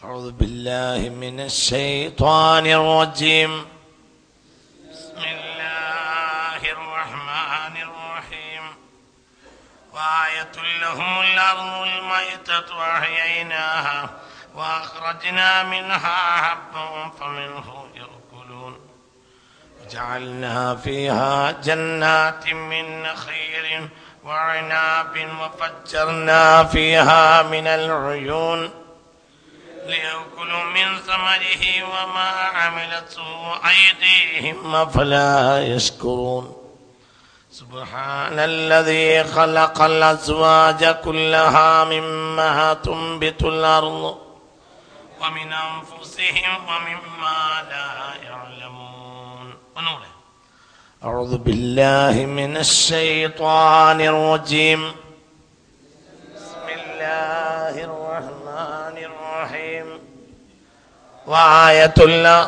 أعوذ بالله من الشيطان الرجيم. بسم الله الرحمن الرحيم. وآية لهم الأرض الميتة وأحييناها وأخرجنا منها حبا فمنه يأكلون وجعلنا فيها جنات من نخيل وعناب وفجرنا فيها من العيون ليأكلوا من ثمره وما عملته أيديهم أفلا يشكرون. سبحان الذي خلق الأزواج كلها مما تنبت الأرض ومن أنفسهم ومما لا يعلمون. أعوذ بالله من الشيطان الرجيم. بسم الله الرحمن الرحيم. وآية الله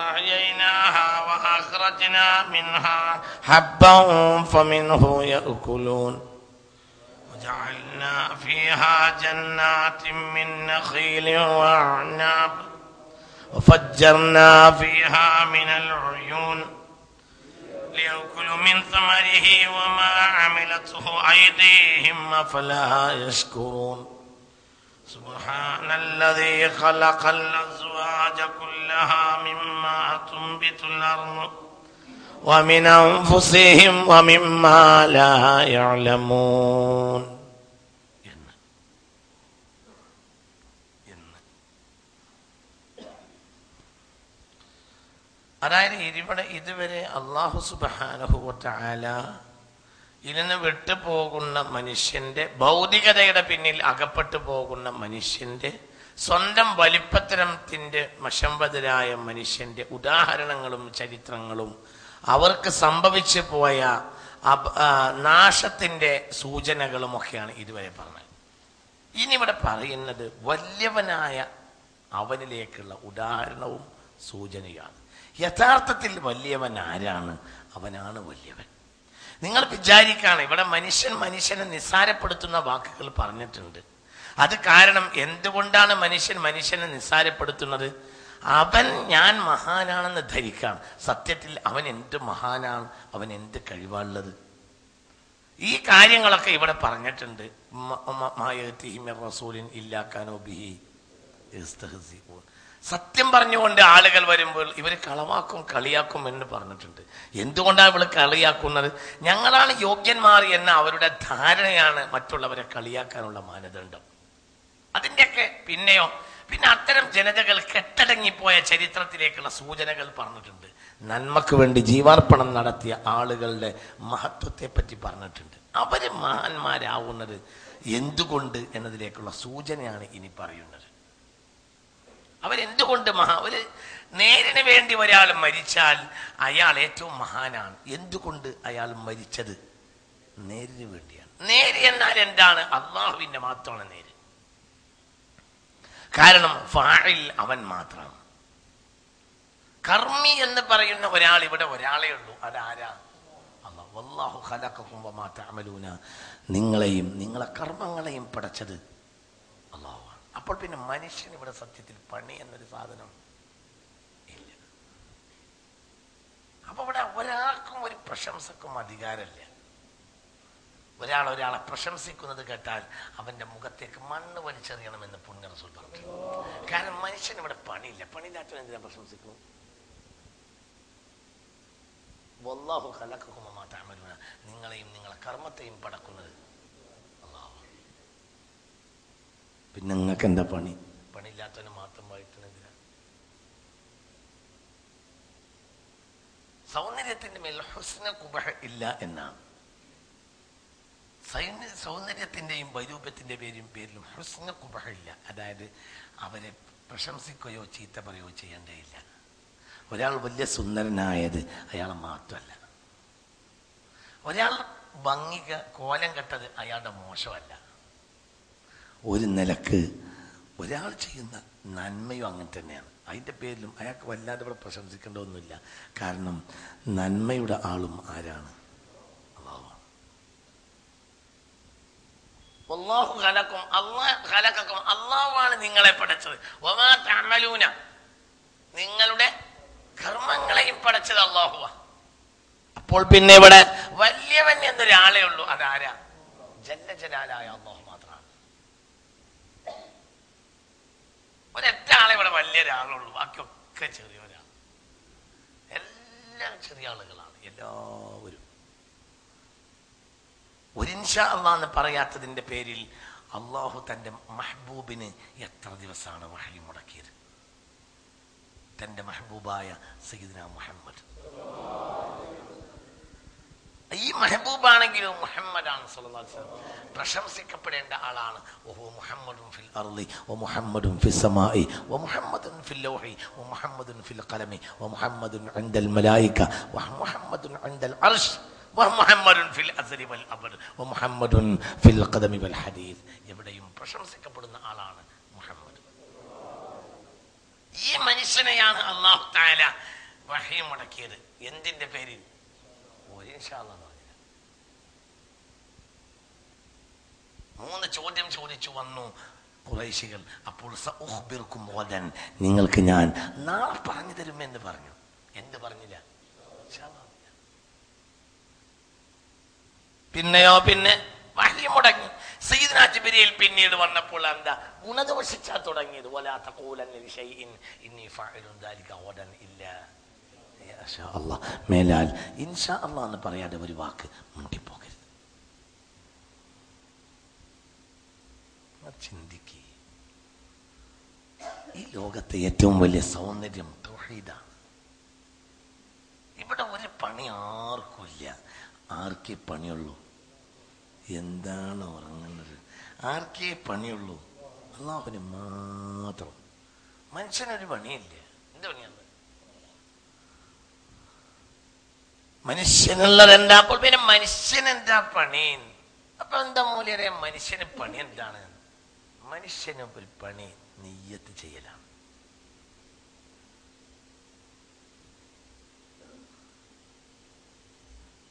أحييناها وأخرجنا منها حبا فمنه يأكلون وجعلنا فيها جنات من نخيل وأعناب وفجرنا فيها من العيون ليأكلوا من ثمره وما عملته أيديهم أفلا يشكرون. سبحان الذي خلق الأزواج كلها مما تنبت الأرض ومن أنفسهم ومما لا يعلمون. അതായത് ഇതുവരെ അല്ലാഹു സുബ്ഹാനഹു വ തആല ഇതിന് വിട്ടുപോകുന്ന മനുഷ്യന്റെ ഭൗതികതയുടെ പിന്നിൽ അകപ്പെട്ടു പോകുന്ന മനുഷ്യന്റെ സ്വന്തം വലിപ്പത്തരത്തിന്റെ മശംബദരായ മനുഷ്യന്റെ ഉദാഹരണങ്ങളും ചരിത്രങ്ങളും അവർക്ക് സംഭവിച്ചു പോയ നാശത്തിന്റെ സൂചനകളുമൊക്കെയാണ് ഇതുവരെ പറഞ്ഞത്. ഇനി ഇവിടെ പറയുന്നത് വലിയവനായ അവനിലേക്കുള്ള ഉദാഹരണവും സൂചനയാണ്. യഥാർത്ഥത്തിൽ വലിയവൻ ആരാണ്? അവനാണ് വലിയവൻ. നിങ്ങൾ വിചാരിക്കാണ് ഇവിടെ മനുഷ്യനെ നിസ്സാരപ്പെടുത്തുന്ന വാക്കുകൾ പറഞ്ഞിട്ടുണ്ട്. അത് കാരണം എന്തുകൊണ്ടാണ് മനുഷ്യനെ നിസ്സാരപ്പെടുത്തുന്നത്? ഞാൻ മഹാനാണെന്ന് ധരിക്കാം. സത്യത്തിൽ അവൻ എന്ത് മഹാനാണ്, അവൻ എന്ത് കഴിവാണുള്ളത്? ഈ കാര്യങ്ങളൊക്കെ ഇവിടെ പറഞ്ഞിട്ടുണ്ട്. സത്യം പറഞ്ഞുകൊണ്ട് ആളുകൾ വരുമ്പോൾ ഇവർ കളവാക്കും കളിയാക്കും എന്ന് പറഞ്ഞിട്ടുണ്ട്. എന്തുകൊണ്ടാണ് ഇവർ കളിയാക്കുന്നത്? ഞങ്ങളാണ് യോഗ്യന്മാർ എന്ന അവരുടെ ധാരണയാണ് മറ്റുള്ളവരെ കളിയാക്കാനുള്ള മാനദണ്ഡം. അതിൻ്റെയൊക്കെ പിന്നെ അത്തരം ജനതകൾ കെട്ടടങ്ങിപ്പോയ ചരിത്രത്തിലേക്കുള്ള സൂചനകൾ പറഞ്ഞിട്ടുണ്ട്. നന്മക്ക് വേണ്ടി ജീവാർപ്പണം നടത്തിയ ആളുകളുടെ മഹത്വത്തെ പറ്റി പറഞ്ഞിട്ടുണ്ട്. അവര് മഹാന്മാരാവുന്നത് എന്തുകൊണ്ട് എന്നതിലേക്കുള്ള സൂചനയാണ് ഇനി പറയുന്നത്. അവരെന്തുകൊണ്ട് അവര് നേരിന് വേണ്ടി ഒരാൾ മരിച്ചാൽ അയാൾ ഏറ്റവും മഹാനാണ്. എന്തുകൊണ്ട് അയാൾ മരിച്ചത്? നേരിന് വേണ്ടിയാണ്. നേര് എന്നാൽ എന്താണ്? അള്ളാഹുവിന്റെ മാത്രമാണ് നേര്. കാരണം ഫാഇൽ അവൻ മാത്രമാണ്. കർമ്മി എന്ന് പറയുന്ന ഒരാൾ ഇവിടെ ഒരാളേ ഉള്ളൂ. അതാരാ? അല്ലാഹു. വല്ലാഹു ഖലഖകും വമാ തഅമലൂന. നിങ്ങളെയും നിങ്ങളെ കർമ്മങ്ങളെയും പടച്ചത് അല്ലാഹു. അപ്പോൾ പിന്നെ മനുഷ്യൻ ഇവിടെ സത്യത്തിൽ പണി എന്നൊരു സാധനം ഇല്ല. അപ്പൊ ഇവിടെ ഒരാൾക്കും ഒരു പ്രശംസക്കും അധികാരമില്ല. ഒരാളെ പ്രശംസിക്കുന്നത് കേട്ടാൽ അവന്റെ മുഖത്തേക്ക് മണ്ണ് വലിച്ചെറിയണമെന്ന് പുണ്യ റസൂൽ പറഞ്ഞു. കാരണം മനുഷ്യൻ ഇവിടെ പണിയില്ല. പണിയില്ലാത്തവൻ എന്തിനാ പ്രശംസിക്കുന്നു? വല്ലാഹു ഖലഖകും വമാ തഅമലൂന. നിങ്ങളെയും നിങ്ങളെ കർമ്മത്തെയും പടക്കുന്നത് അല്ലാഹു. പിന്നെ നിങ്ങൾക്ക് എന്താ പണി? പണിയില്ലാത്തവന് മാത്രം വായിട്ടണെന്തിനാ? സൗന്ദര്യത്തിന്റെ മേൽ ഹുസ്ന ഖുബഹ ഇല്ല എന്നാണ്. സൗന്ദര്യത്തിന്റെയും വൈരൂപ്യത്തിന്റെ പേരിലും ഹുസ്ന ഖുബഹ ഇല്ല. അതായത് അവരെ പ്രശംസിക്കുകയോ ചീത്ത പറയുകയോ ചെയ്യേണ്ടതില്ല. ഒരാൾ വലിയ സുന്ദരനായത് അയാളെ മാത്രമല്ല. ഒരാൾ കോലം കെട്ടത് അയാളുടെ മോശമല്ല. ഒരു നിലക്ക് ഒരാൾ ചെയ്യുന്ന നന്മയും അങ്ങനെ തന്നെയാണ്. അതിൻ്റെ പേരിലും അയാൾക്ക് വല്ലാതെ ഇവിടെ പ്രശംസിക്കേണ്ടതൊന്നുമില്ല. കാരണം നന്മയുടെ ആളും ആരാണ്? അല്ലാഹു. വല്ലാഹു ഖലഖക്കും അല്ലാഹുവാണ് നിങ്ങളെ പടച്ചത്. വമാ തഅമലൂന നിങ്ങളുടെ കർമ്മങ്ങളെയും പടച്ചത് അല്ലാഹുവാ. അപ്പോൾ പിന്നെ ഇവിടെ വലിയവൻ എന്നൊരാളേ ഉള്ളൂ. അതാരാ? ജല്ല ജലാലായ അല്ലാഹു മാത്രമാണ്. ഒരൊറ്റ ആളെ ഇവിടെ വലിയൊരാളുള്ളൂ, ബാക്കിയൊക്കെ ചെറിയൊരാൾ. എല്ലാം ചെറിയ ആളുകളാണ് എല്ലാവരും. ഒരു ഇൻഷാ അല്ലാഹ് എന്ന് പറയാത്തതിന്റെ പേരിൽ അള്ളാഹു തന്റെ മഹബൂബിന് എത്ര ദിവസമാണ് വഹി മുടക്കിയത്? തന്റെ മഹബൂബായ സയ്യിദുനാ മുഹമ്മദ്. ഈ മെഹബൂബാണെങ്കിലും മുഹമ്മദാണ് സല്ലല്ലാഹു അലൈഹി വസല്ലം പ്രശംസിക്കപ്പെടേണ്ട ആളാണ്. വഹു മുഹമ്മദുൻ ഫിൽ അർളി വമുഹമ്മദുൻ ഫിസ് സമാഇ വമുഹമ്മദുൻ ഫിൽ ലൗഹി വമുഹമ്മദുൻ ഫിൽ ഖലമി വമുഹമ്മദുൻ ഇൻദൽ മലായിക വമുഹമ്മദുൻ ഇൻദൽ അർശ് വമുഹമ്മദുൻ ഫിൽ അസ്രി വൽ അബദ് വമുഹമ്മദുൻ ഫിൽ ഖദമി വൽ ഹദീസ്. എവിടെയും പ്രശംസിക്കപ്പെടുന്ന ആളാണ് മുഹമ്മദ്. ഈ മനുഷ്യനെയാണ് അല്ലാഹു തആല വഹി മുടക്കിയത്. എന്തിന്റെ പേരിൽ? മൂന്ന് ചോദ്യം ചോദിച്ചു വന്നു ഖുറൈശികൾ. അപ്പോൾ സഉഖ്ബിറുക്കും ഗദൻ, നിങ്ങൾക്ക് ഞാൻ നാളെ പറഞ്ഞു തരുമെന്ന് പറഞ്ഞു. എന്ത് പറഞ്ഞില്ല? പിന്നെയോ പിന്നെ വഹി മുടങ്ങി. സയ്യിദുനാ ജിബ്രീൽ പിന്നീട് വന്നപ്പോൾ എന്താ ഗുണദോഷിച്ചാ തുടങ്ങിയത്? വലാ തഖൂലന്ന ലിശൈഇൻ ഇന്നി ഫാഇലുൻ ദാലിക ഗദൻ ഇല്ലാ മേലാൽ ഇൻഷാ അല്ലാഹ് എന്ന് പറയാതെ ഒരു വാക്ക് മുണ്ടിപ്പോകരുത്. ചിന്തിക്ക്. ഈ ലോകത്തെ ഏറ്റവും വലിയ സൗന്ദര്യം തൗഹീദാണ്. ഇവിടെ ഒരു പണി ആർക്കുമില്ല. ആർക്കേ പണിയുള്ളൂ? എന്താണ് ഉറങ്ങുന്നത്? ആർക്കേ പണിയുള്ളൂ? അല്ലാഹുവിന് മാത്രം. മനുഷ്യനൊരു പണിയില്ല. എന്ത് പണിയാണ് മനുഷ്യനുള്ളത്? എന്താ? അപ്പോൾ പിന്നെ മനുഷ്യനെന്താ പണി? അപ്പൊ എന്താ മൂല്യരെ മനുഷ്യന് പണി എന്താണ്? മനുഷ്യന് ഒരു പണി നിയ്യത്ത് ചെയ്യലാണ്.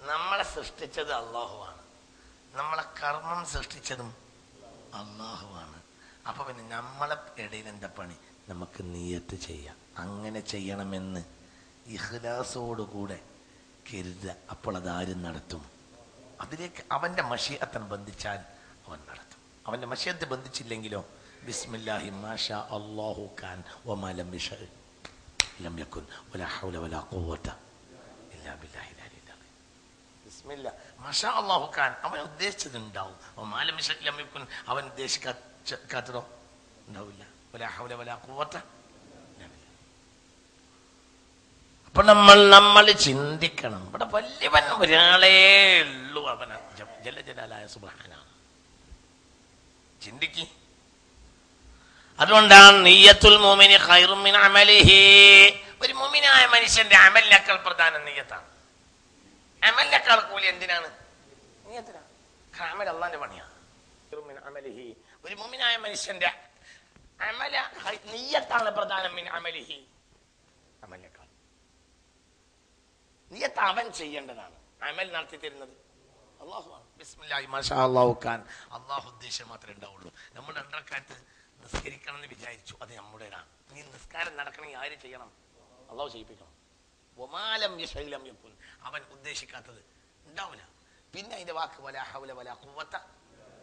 നമ്മളെ സൃഷ്ടിച്ചത് അല്ലാഹുവാണ്, നമ്മളെ കർമ്മം സൃഷ്ടിച്ചതും അല്ലാഹുവാണ്. അപ്പൊ പിന്നെ നമ്മളെ ഇടയിൽ എന്താ പണി? നമുക്ക് നിയ്യത്ത് ചെയ്യാം. അങ്ങനെ ചെയ്യണമെന്ന് ഇഖ്ലാസോടുകൂടെ കരുതുക. അപ്പോൾ അതാരും നടത്തും? അതിലേക്ക് അവന്റെ മശീഅത്ത് ബന്ധിച്ചാൽ അവൻ നടത്തും. അവന്റെ മശീഅത്ത് ബന്ധിച്ചില്ലെങ്കിലോ ബിസ്മില്ലാഹി മാഷാ അല്ലാഹു കാൻ വമാ ലം യശഅ ലം യകുൻ വലാ ഹൗല വലാ ഖുവത ഇല്ലാ ബില്ലാഹിൽ അലിയിൽ അലീം. ബിസ്മില്ലാ മാഷാ അല്ലാഹു കാൻ, അവൻ ഉദ്ദേശിച്ചത് ഉണ്ടാവും. വമാ ലം യശഅ ലം യകുൻ, അവൻ ഉദ്ദേശിക്കാത്തതോ ഉണ്ടാവില്ല. വലാ ഹൗല വലാ ഖുവത. അപ്പൊ നമ്മൾ ചിന്തിക്കണം. ഇവിടെ വലിയവൻ ഒരാളേ ഉള്ളൂ, അവൻ ജല്ല ജലാലായ സുബ്ഹാനാണ്. ചിന്തിക്ക്. അതുകൊണ്ടാണ് നിയ്യത്തുൽ മുഅ്മിനി ഖൈറും മിൻ അമലിഹി. ഒരു മുഅ്മിനായ മനുഷ്യന്റെ അമലിനേക്കാൾ പ്രധാനം നിയ്യത്താണ്. അമലിനേക്കാൾ കൂലി എന്തിനാണ്? നിയ്യത്തിനാണ്. അമൽ അല്ലാഹുവിന്റെ പണിയാണ്. ഖൈറും മിൻ അമലിഹി. ഒരു മുഅ്മിനായ മനുഷ്യന്റെ അമല നിയ്യത്താണ് പ്രധാനം. മിൻ അമലിഹി, അമലിനേക്കാൾ നിയ്യത്ത് അവൻ ചെയ്യേണ്ടതാണ്. അമൽ നടത്തി തരുന്നത് അല്ലാഹുവാണ്. ബിസ്മില്ലാഹി മാഷാ അല്ലാഹു കാൻ, അല്ലാഹു ഉദ്ദേശം മാത്രമേ ഉണ്ടാവുള്ളൂ. നമ്മൾ രണ്ടരക്കാലത്ത് നിസ്കരിക്കണം എന്ന് വിചാരിച്ചു, അത് നമ്മുടേതാണ്. നീ നിസ്കാരം നടക്കണമെങ്കിൽ ആര് ചെയ്യണം? അല്ലാഹു ചെയ്യിപ്പിക്കണം. വമാ ലം യശഅ ലം യകുൻ, അവൻ ഉദ്ദേശിക്കാത്തത് ഉണ്ടാവില്ല. പിന്നെ അതിന്റെ വാക്ക് വലാ ഹൗല വലാ ഖുവത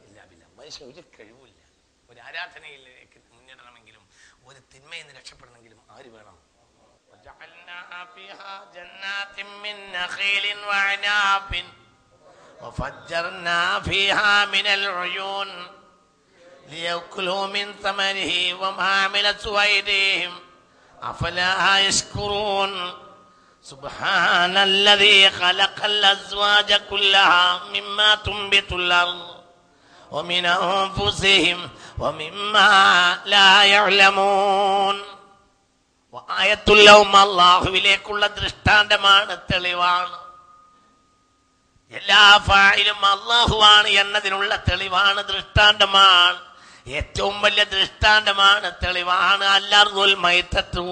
ഇല്ലാ ബില്ലാഹ്. മനുഷ്യന് ഒരു കഴിവില്ല. ഒരു ആരാധനയിലേക്ക് മുന്നേറണമെങ്കിലും ഒരു തിന്മയിൽ നിന്ന് രക്ഷപ്പെടണമെങ്കിലും ആര് വേണം? وجعلنا فيها جنات من نخيل وعناب وفجرنا فيها من العيون ليأكلوا من ثمره وما عملته أيديهم أفلا يشكرون سبحان الذي خلق الأزواج كلها مما تنبت الأرض ومن أنفسهم ومما لا يعلمون. അല്ലാഹുവിലേക്കുള്ള ദൃഷ്ടാന്തമാണ്, തെളിവാണ്. എല്ലാ ഫായിലും അല്ലാഹുവാണ് എന്നതിനുള്ള തെളിവാണ്, ദൃഷ്ടാന്തമാണ്. ഏറ്റവും വലിയ ദൃഷ്ടാന്തമാണ്, തെളിവാണ്. അൽ-അർദുൽ മൈതത്തു,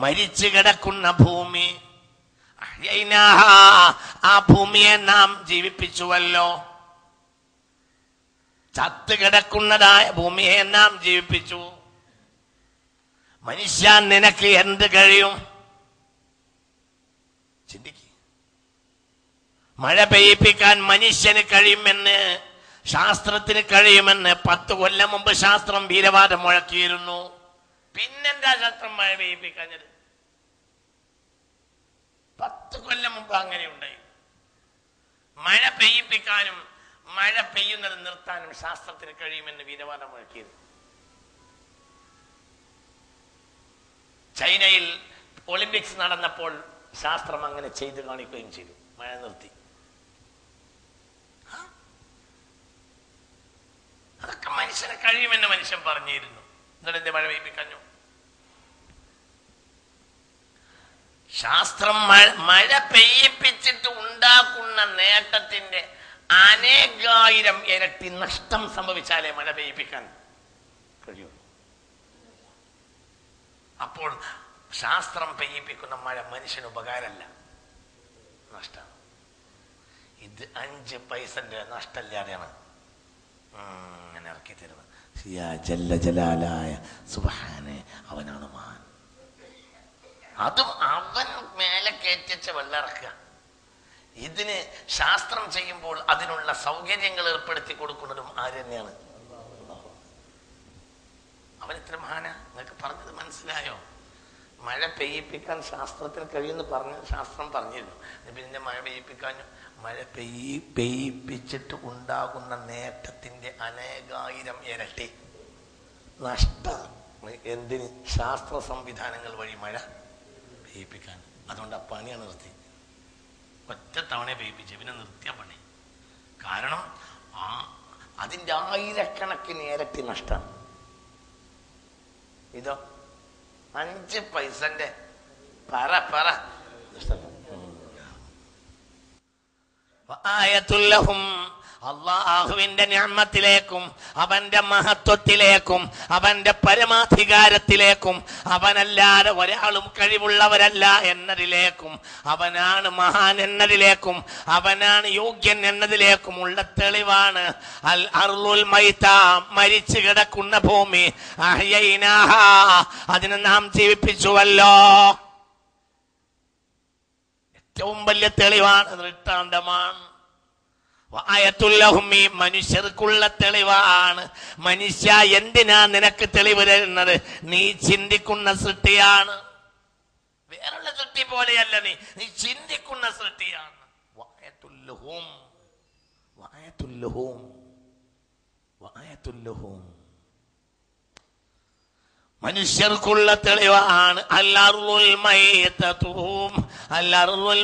മരിച്ചു കിടക്കുന്ന ഭൂമി. ആ ഭൂമിയെ നാം ജീവിപ്പിച്ചുവല്ലോ. ചത്തുകിടക്കുന്നതായ ഭൂമിയെ നാം ജീവിപ്പിച്ചു. മനുഷ്യ, നിനക്ക് എന്ത് കഴിയും? ചിന്തിക്ക്. മഴ പെയ്യിപ്പിക്കാൻ മനുഷ്യന് കഴിയുമെന്ന്, ശാസ്ത്രത്തിന് കഴിയുമെന്ന് 10 കൊല്ലം മുമ്പ് ശാസ്ത്രം വീരവാദം മുഴക്കിയിരുന്നു. പിന്നെന്താ ശാസ്ത്രം മഴ പെയ്യിപ്പിക്കാഞ്ഞത്? 10 കൊല്ലം മുമ്പ് അങ്ങനെ ഉണ്ടായി. മഴ പെയ്യിപ്പിക്കാനും മഴ പെയ്യുന്നത് നിർത്താനും ശാസ്ത്രത്തിന് കഴിയുമെന്ന് വീരവാദം മുഴക്കിയത്. ചൈനയിൽ ഒളിമ്പിക്സ് നടന്നപ്പോൾ ശാസ്ത്രം അങ്ങനെ ചെയ്തു കാണിക്കുകയും ചെയ്തു. മഴ നിർത്തി. അതൊക്കെ മനുഷ്യന് കഴിയുമെന്ന് മനുഷ്യൻ പറഞ്ഞിരുന്നു. എന്നിട്ട് മഴ പെയ്യിപ്പിക്കാഞ്ഞു? ശാസ്ത്രം മഴ പെയ്യിപ്പിച്ചിട്ട് ഉണ്ടാക്കുന്ന നേട്ടത്തിന്റെ അനേകായിരം ഇരട്ടി നഷ്ടം സംഭവിച്ചാലേ മഴ പെയ്യിപ്പിക്കാൻ കഴിയുള്ളൂ. അപ്പോൾ ശാസ്ത്രം പെയ്യിപ്പിക്കുന്ന മഴ മനുഷ്യന് ഉപകാരമല്ല, നഷ്ടം. ഇത് 5 പൈസന്റെ നഷ്ടമില്ലാതെയാണ് അങ്ങനെ ഇറക്കി തരുന്നത്. ജല്ല ജലാലായ സുബ്ഹാനെ, അവനാണ് മഹാൻ. അതും അവൻ മേലെ കയറ്റിച്ച വെള്ളം ഇറക്കുക. ഇതിന് ശാസ്ത്രം ചെയ്യുമ്പോൾ അതിനുള്ള സൗകര്യങ്ങൾ ഏർപ്പെടുത്തി കൊടുക്കുന്നതും ആര് തന്നെയാണ്? അവൻ ഇത്ര മഹാന. നിങ്ങൾക്ക് പറഞ്ഞത് മനസ്സിലായോ? മഴ പെയ്യിപ്പിക്കാൻ ശാസ്ത്രത്തിന് കഴിയുമെന്ന് ശാസ്ത്രം പറഞ്ഞിരുന്നു. പിന്നെ മഴ പെയ്യിപ്പിക്കാനും മഴ പെയ്യിപ്പിച്ചിട്ട് ഉണ്ടാകുന്ന നേട്ടത്തിന്റെ അനേകായിരം ഇരട്ടി നഷ്ടം. എന്തിന്? ശാസ്ത്ര സംവിധാനങ്ങൾ വഴി മഴ പെയ്യിപ്പിക്കാൻ. അതുകൊണ്ട് ആ പണിയാണ് നിർത്തി. ഒറ്റ തവണ പെയ്യിപ്പിച്ച് പിന്നെ നിർത്തിയ പണി. കാരണം അതിൻ്റെ ആയിരക്കണക്കിന് ഇരട്ടി നഷ്ടമാണ്. ഇതോ 5 പൈസന്റെ പറ നഷ്ടം. അള്ളാഹുവിന്റെ നിഅമത്തിലേക്കും അവന്റെ മഹത്വത്തിലേക്കും അവന്റെ പരമാധികാരത്തിലേക്കും അവനല്ലാതെ ഒരാളും കഴിവുള്ളവരല്ല എന്നതിലേക്കും അവനാണ് മഹാൻ എന്നതിലേക്കും അവനാണ് യോഗ്യൻ എന്നതിലേക്കും ഉള്ള തെളിവാണ് അൽ അർളുൽ മൈത, മരിച്ചു കിടക്കുന്ന ഭൂമി, അഹ്യൈനാഹാ, അതിനെ നാം ജീവിപ്പിച്ചുവല്ലോ. ഏറ്റവും വലിയ തെളിവാണ്, ദൃഷ്ടാന്തമാണ്. ഈ മനുഷ്യർക്കുള്ള തെളിവാണ്. മനുഷ്യ, എന്തിനാ നിനക്ക് തെളിവ് തരുന്നത്? നീ ചിന്തിക്കുന്ന സൃഷ്ടിയാണ്, വേറുള്ള സൃഷ്ടി പോലെയല്ല. നീ ചിന്തിക്കുന്ന സൃഷ്ടിയാണ്. മനുഷ്യർക്കുള്ള തെളിവാണ് അൽ-അർളുൽ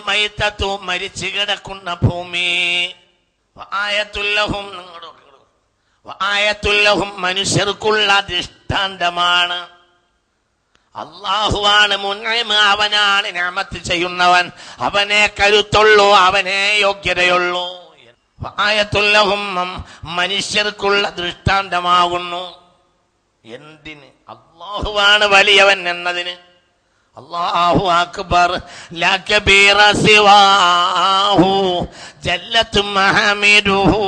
മൈതത്തു, മരിച്ചു കിടക്കുന്ന ഭൂമി. മനുഷ്യർക്കുള്ള ദൃഷ്ടാന്തമാണ്. അല്ലാഹുവാണ് മുൻഇം, അവനാണ് നിഅമത്ത് ചെയ്യുന്നവൻ, അവനെ കരുത്തുള്ളൂ, അവനെ യോഗ്യതയുള്ളൂ. മനുഷ്യർക്കുള്ള ദൃഷ്ടാന്തമാകുന്നു. എന്തിന്? അല്ലാഹുവാണ് വലിയവൻ എന്നതിന്. അല്ലാഹു അക്ബർ, ലാ കബീറ സിവാഹു, ജല്ലത്ത് മഹമിദുഹു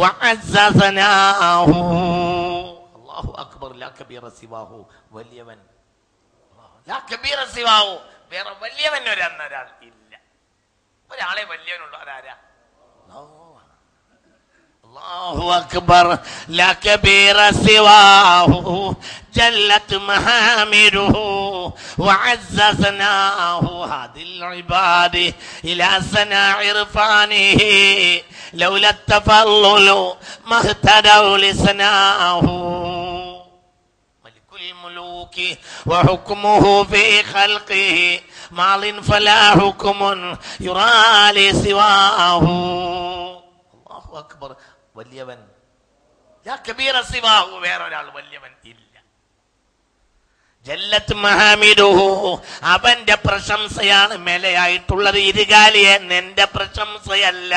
വഅസ്സ സനാഹു. അല്ലാഹു അക്ബർ, ലാ കബീറ സിവാഹു, വലിയവൻ. ലാ കബീറ സിവാഹു, വേറെ വലിയവൻ ഒരാൾ ഇല്ല. ഒരാളെ വലിയവനുള്ളൂ, അതാരാ? അല്ലാഹു അക്ബർ, ലാ കബീറ സിവാഹു, ജല്ലത്ത് മഹാമിദുഹു വഅസ്സ സനാഹു. ഹദിൽ ഇബാദി ഇലാ സനാഇ ഇർഫാനിഹി ലൗല തഫല്ലുലു മഹ്തദൗ ലിസനാഹു. മലികുൽ മുലൂകി വഹുക്മുഹു ഫീ ഖൽഖിഹി മാലിൻ ഫലാ ഹുക്മുൻ യുറാ ലിസിവാഹു. അല്ലാഹു അക്ബർ, വലിയവൻ. ലാ കബീറ സിവാഹു, വേറൊരാൾ വലിയവൻ ഇല്ല. ജല്ലത്ത് മഹമിദുഹു, അവന്റെ പ്രശംസയാണ് മേലെയായിട്ടുള്ളത്. ഇരുകാലിയെ, നിന്റെ പ്രശംസയല്ല.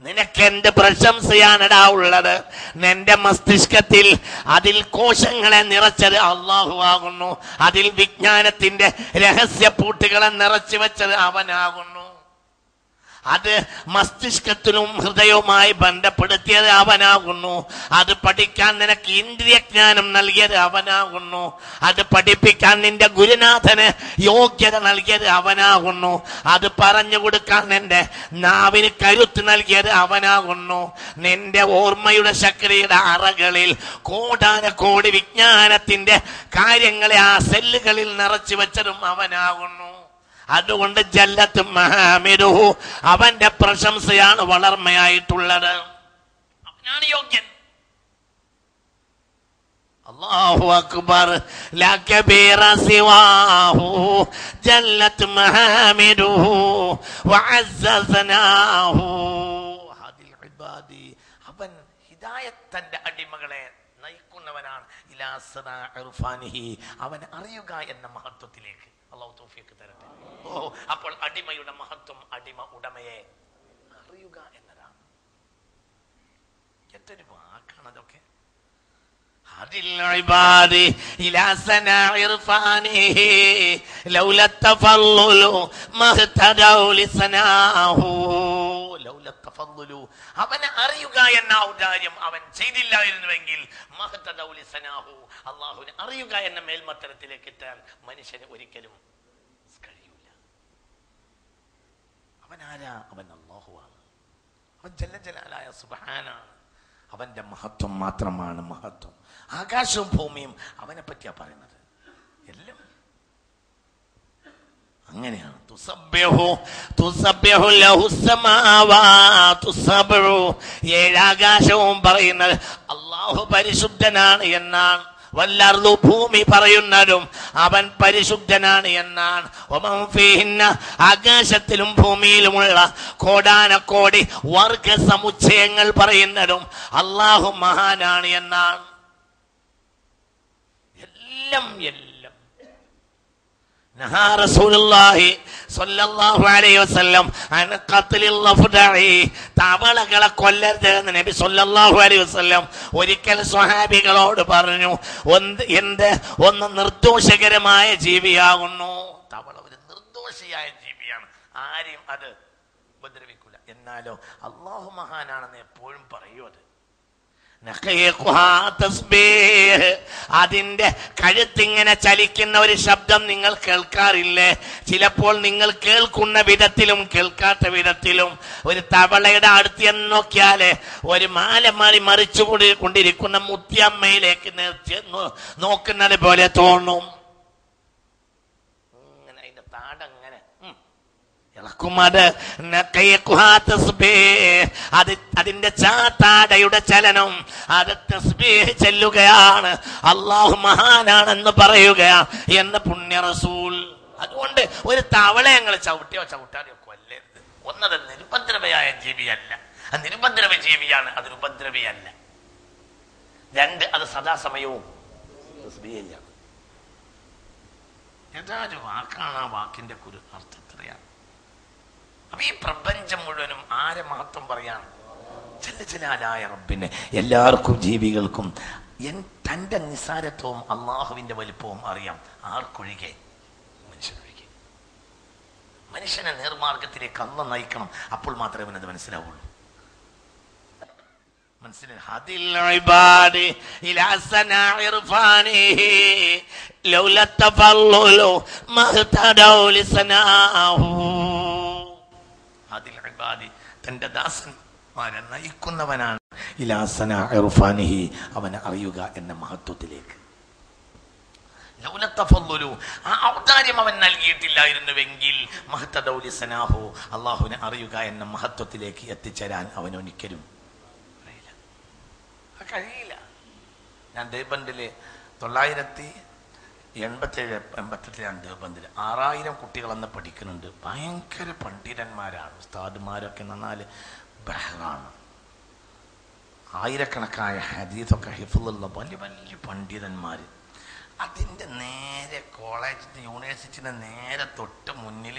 നിനക്കെന്ത് പ്രശംസയാണടാ ഉള്ളത്? നിന്റെ മസ്തിഷ്കത്തിൽ അതിൽ കോശങ്ങളെ നിറച്ചത് അല്ലാഹു ആകുന്നു. അതിൽ വിജ്ഞാനത്തിന്റെ രഹസ്യ പൂട്ടുകളെ നിറച്ചു വെച്ചത് അവനാകുന്നു. അത് മസ്തിഷ്കത്തിലും ഹൃദയവുമായി ബന്ധപ്പെടുത്തിയത് അവനാകുന്നു. അത് പഠിക്കാൻ നിനക്ക് ഇന്ദ്രിയജ്ഞാനം നൽകിയത് അവനാകുന്നു. അത് പഠിപ്പിക്കാൻ നിന്റെ ഗുരുനാഥന് യോഗ്യത നൽകിയത് അവനാകുന്നു. അത് പറഞ്ഞു കൊടുക്കാൻ നിന്റെ നാവിന് കരുത്ത് നൽകിയത് അവനാകുന്നു. നിന്റെ ഓർമ്മയുടെ ശക്തിയുടെ അറകളിൽ കോടാനകോടി വിജ്ഞാനത്തിന്റെ കാര്യങ്ങളെ ആ സെല്ലുകളിൽ നിറച്ചു വെച്ചതും അവനാകുന്നു. അതുകൊണ്ട് ജല്ലത്ത് മഹാമിരുഹു, അവന്റെ പ്രശംസയാണ് വളർമയായിട്ടുള്ളത്. അവനാണ് യോഗ്യൻ. അല്ലാഹു അക്ബർ, ലാ കബീറ സിവാഹു ജല്ലത്ത് മഹാമിരുഹു വഅസ്സസനാഹു ഹദിൽ ഇബാദി. അവൻ ഹിദായത്തിന്റെ അടിമകളെ നയിക്കുന്നവനാണ്. ഇലാ സനാ ഇർഫാനിഹി, അവൻ അറിയുക എന്ന മഹത്വത്തിലേക്ക്. അല്ലാഹു തൗഫീഖ് തരട്ടെ. അപ്പോൾ അടിമയുടെ മഹത്വം അടിമ ഉടമയെ അറിയുക എന്നതാണ്. എന്തൊരു വാക്കാണ് അതൊക്കെ. അവനെ അറിയുക എന്ന ഔദാര്യം അവൻ ചെയ്തില്ലായിരുന്നുവെങ്കിൽ അള്ളാഹുവിനെ അറിയുക എന്ന മേൽമത്തരത്തിലേക്ക് എത്താൻ മനുഷ്യന് ഒരിക്കലും കഴിയൂല. അവനാരാ? അവൻ അല്ലാഹുവാണ്. അവൻ ജല്ല ജലാലായ സുബ്ഹാനാണ്. അവന്റെ മഹത്വം മാത്രമാണ് മഹത്വം. ആകാശവും ഭൂമിയും അവനെ പറ്റിയാ പറയുന്നത്. എല്ലാം അങ്ങനെയാണ്. ഏഴാകാശവും പറയുന്നത് അല്ലാഹു പരിശുദ്ധനാണ് എന്നാണ്. വല്ലർദു, ഭൂമി പറയുന്നതും അവൻ പരിശുദ്ധനാണ് എന്നാണ്. ആകാശത്തിലും ഭൂമിയിലുമുള്ള കോടാനക്കോടി വർഗ സമുച്ചയങ്ങൾ പറയുന്നതും അല്ലാഹു മഹാനാണ് എന്നാണ്. എല്ലാം നഹാ റസൂലുള്ളാഹി സ്വല്ലല്ലാഹു അലൈഹി വസല്ലം അൻ ഖത്ലിൽ അഫ്ദഇ, തവളകളെ കൊല്ലരുത് എന്ന് നബി സ്വല്ലല്ലാഹു അലൈഹി വസല്ലം ഒരിക്കൽ സ്വഹാബികളോട് പറഞ്ഞു. ഒന്ന് നിർദോഷകരമായ ജീവിയാകുന്നു. തവള ഒരു നിർദോഷിയായ ജീവിയാണ്, ആരെയും അത് ഉപദ്രവിക്കില്ല. എന്നാലോ അല്ലാഹു മഹാനാണെന്ന് എപ്പോഴും പറയൂ. അത് അതിന്റെ കഴുത്തിങ്ങനെ ചലിക്കുന്ന ഒരു ശബ്ദം നിങ്ങൾ കേൾക്കാറില്ലേ? ചിലപ്പോൾ നിങ്ങൾ കേൾക്കുന്ന വിധത്തിലും കേൾക്കാത്ത വിധത്തിലും. ഒരു തവളയുടെ അടുത്ത് എന്ന് നോക്കിയാല് ഒരു മാലമാറി മറിച്ചു കൊണ്ടിരിക്കുന്ന മുത്തിയമ്മയിലേക്ക് നോക്കുന്നത് പോലെ തോന്നും. ഇങ്ങനെ അതിന്റെ താടങ്ങനെ ഇളക്കും. അതിന്റെ ചാത്താടയുടെ ചലനം അത് തസ്ബീഹ് ചെല്ലുകയാണ്, അല്ലാഹു മഹാനാണെന്ന് പറയുകയാണ് എന്ന് പുണ്യ റസൂൽ. അതുകൊണ്ട് ഒരു തവള ഞങ്ങൾ ചവിട്ടാതെയോ കൊല്ലരുത്. ഒന്നത് നിരുപദ്രവയായ ജീവിയല്ല, അത് നിരുപദ്രവ ജീവിയാണ്, അതൊരു ഉപദ്രവിയല്ല. രണ്ട്, അത് സദാസമയവും തസ്ബീഹിലാണ്. ഏതായൊരു വാക്കാണ് ആ വാക്കിന്റെ അർത്ഥത്രയാണ്. അപ്പൊ ഈ പ്രപഞ്ചം മുഴുവനും ആരെ മഹത്വം പറയാണ്? ജലാലായ റബ്ബിനെ. എല്ലാവർക്കും ജീവികൾക്കും തന്റെ നിസാരത്വവും അള്ളാഹുവിന്റെ വലിപ്പവും അറിയാം. ആർക്കൊഴികെ? മനുഷ്യനൊഴികെ. മനുഷ്യനെ നേർമാർഗത്തിലേക്ക് അള്ളാഹ് നയിക്കണം. അപ്പോൾ മാത്രമേ അവനത് മനസ്സിലാവുള്ളൂ. തന്റെ ദാസന്മാരെ നയിക്കുന്നവനാണ്. അവനെ അറിയുക എന്ന മഹത്വത്തിലേക്ക്. ആ ഔദാര്യം അവൻ നൽകിയിട്ടില്ലായിരുന്നുവെങ്കിൽ അള്ളാഹുവിനെ അറിയുക എന്ന മഹത്വത്തിലേക്ക് എത്തിച്ചേരാൻ അവനൊരിക്കലും കഴിയില്ല. ഞാൻ ദേവബന്ദില് 987-88 ദേവബന്ദില് 6000 കുട്ടികൾ അന്ന് പഠിക്കുന്നുണ്ട്. ഭയങ്കര പണ്ഡിതന്മാരാണ്. ഉസ്താദുമാരൊക്കെ നന്നാല് ബഹ്റാണ്. ആയിരക്കണക്കായ ഹദീസൊക്കെ ഹിഫ്ളുള്ള വലിയ വലിയ പണ്ഡിതന്മാര്. അതിൻ്റെ നേരെ കോളേജിന്റെ യൂണിവേഴ്സിറ്റിന്റെ നേരെ തൊട്ട് മുന്നിൽ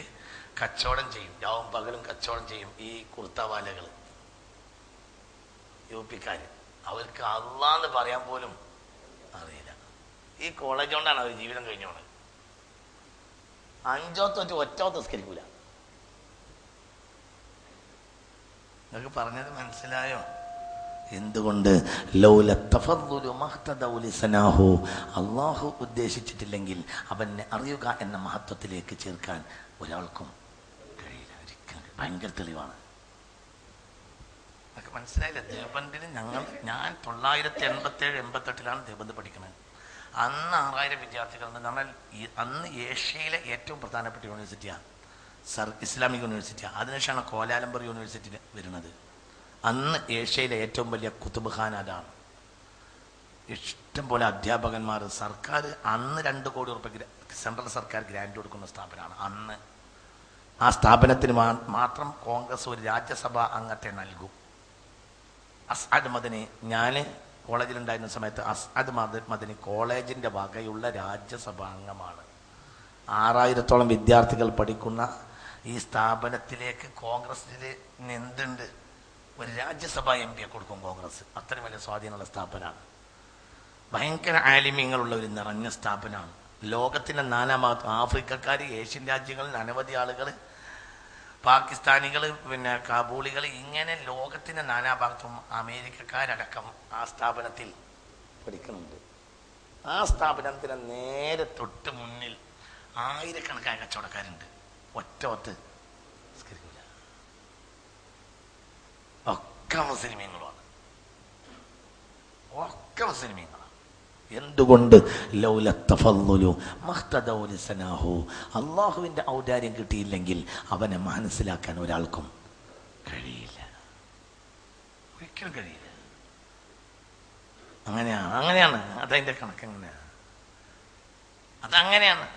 കച്ചവടം ചെയ്യും. രാവും പകലും കച്ചവടം ചെയ്യും ഈ കുർത്തവാലകൾ, യുപിക്കാര്. അവർക്ക് അള്ളാന്ന് പറയാൻ പോലും അറിയില്ല. ഈ കോളേജ് കൊണ്ടാണ് അവർ ജീവിതം കഴിഞ്ഞോണ്ട്. 5 തൊട്ട് ഒറ്റ നിസ്കരിക്കൂല. നിങ്ങൾക്ക് പറഞ്ഞത് മനസ്സിലായോ? എന്തുകൊണ്ട്? ലൗല തഫദ്ദുലു മഹ്തദൗ ലിസനാഹു, അല്ലാഹു ഉദ്ദേശിച്ചിട്ടില്ലെങ്കിൽ അവനെ അറിയുക എന്ന മഹത്വത്തിലേക്ക് ചേർക്കാൻ ഒരാൾക്കും കഴിയില്ല. ഒരിക്കലും. ഭയങ്കര തെളിവാണ്. അതൊക്കെ മനസ്സിലായില്ല. ദേവബന്ദിൽ ഞാൻ 987-88 ദേവബന്ദ് പഠിക്കുന്നത്. അന്ന് 6000 വിദ്യാർത്ഥികൾ എന്ന് പറഞ്ഞാൽ അന്ന് ഏഷ്യയിലെ ഏറ്റവും പ്രധാനപ്പെട്ട യൂണിവേഴ്സിറ്റിയാണ് ഇസ്ലാമിക് യൂണിവേഴ്സിറ്റിയാണ്. അതിനുശേഷമാണ് കോലാലംപൂർ യൂണിവേഴ്സിറ്റി വരുന്നത്. അന്ന് ഏഷ്യയിലെ ഏറ്റവും വലിയ കുത്തുബ് ഖാൻ അതാണ്. ഇഷ്ടം പോലെ അധ്യാപകന്മാർ. സർക്കാർ അന്ന് 2 കോടി രൂപ സെൻട്രൽ സർക്കാർ ഗ്രാൻഡ് കൊടുക്കുന്ന സ്ഥാപനമാണ് അന്ന്. ആ സ്ഥാപനത്തിന് മാത്രം കോൺഗ്രസ് ഒരു രാജ്യസഭ അംഗത്തെ നൽകും. അസ്അദ് മദനി, ഞാൻ കോളേജിലുണ്ടായിരുന്ന സമയത്ത് അസ്അദ് മദനി കോളേജിൻ്റെ വകയുള്ള രാജ്യസഭാ അംഗമാണ്. 6000-ഓളം വിദ്യാർത്ഥികൾ പഠിക്കുന്ന ഈ സ്ഥാപനത്തിലേക്ക് കോൺഗ്രസിൽ എന്തുണ്ട്? ഒരു രാജ്യസഭാ MP കൊടുക്കും കോൺഗ്രസ്. അത്രയും വലിയ സ്വാധീനമുള്ള സ്ഥാപനമാണ്. ഭയങ്കര ആലിമ്യങ്ങളുള്ള ഒരു നിറഞ്ഞ സ്ഥാപനമാണ്. ലോകത്തിൻ്റെ നാനാഭാഗത്തും ആഫ്രിക്കക്കാർ, ഏഷ്യൻ രാജ്യങ്ങളിൽ അനവധി ആളുകൾ, പാകിസ്ഥാനികൾ, പിന്നെ കാബൂളികൾ, ഇങ്ങനെ ലോകത്തിൻ്റെ നാനാഭാഗത്തും അമേരിക്കക്കാരടക്കം ആ സ്ഥാപനത്തിൽ പഠിക്കുന്നുണ്ട്. ആ സ്ഥാപനത്തിന് നേരെ തൊട്ട് മുന്നിൽ ആയിരക്കണക്കായ കച്ചവടക്കാരുണ്ട്. ഒറ്റ സ്കരിക്കില്ല. ഒക്കെ മുസ്ലിമീങ്ങളാണ്. ഒക്കെ മുസ്ലിമീങ്ങളാണ്. എന്തുകൊണ്ട്? ലൗല തഫദ്ദുലു മഹ്തദൗ ലിസനാഹു, അല്ലാഹുവിൻ്റെ ഔദാര്യം കിട്ടിയില്ലെങ്കിൽ അവനെ മനസ്സിലാക്കാൻ ഒരാൾക്കും കഴിയില്ല. ഒരിക്കലും കഴിയില്ല. അങ്ങനെയാണ് അതതിൻ്റെ കണക്ക്. അതങ്ങനെയാണ്.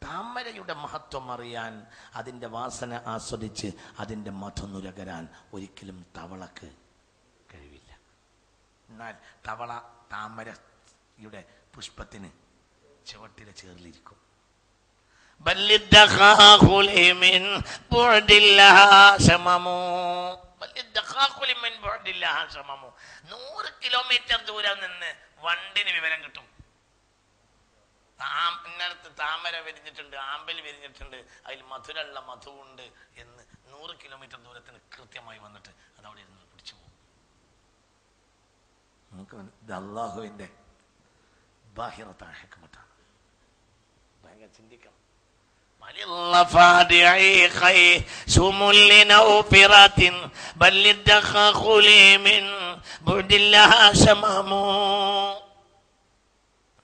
താമരയുടെ മഹത്വം അറിയാൻ, അതിൻ്റെ വാസന ആസ്വദിച്ച് അതിൻ്റെ മധു നുരകരാൻ ഒരിക്കലും തവളക്ക് കഴിവില്ല. എന്നാൽ തവള താമരയുടെ പുഷ്പത്തിന് ചുവട്ടിലെ ചേർലിരിക്കും. 100 കിലോമീറ്റർ ദൂരം നിന്ന് വണ്ടിന് വിവരം കിട്ടും. ഇന്നടത്ത് താമര വിരിഞ്ഞിട്ടുണ്ട്, ആമ്പൽ വിരിഞ്ഞിട്ടുണ്ട്, അതിൽ മധുരമുള്ള മധുവുണ്ട് എന്ന് 100 കിലോമീറ്റർ ദൂരത്തിന് കൃത്യമായി വന്നിട്ട് അതവിടെ ഇരുന്ന് പിടിച്ചു പോകും. നമുക്ക് ഇത് അല്ലാഹുവിൻ്റെ ബാഹിറത്തായ ഹിക്മത്താണ്. ഭയങ്കര ചിന്തിക്കണം.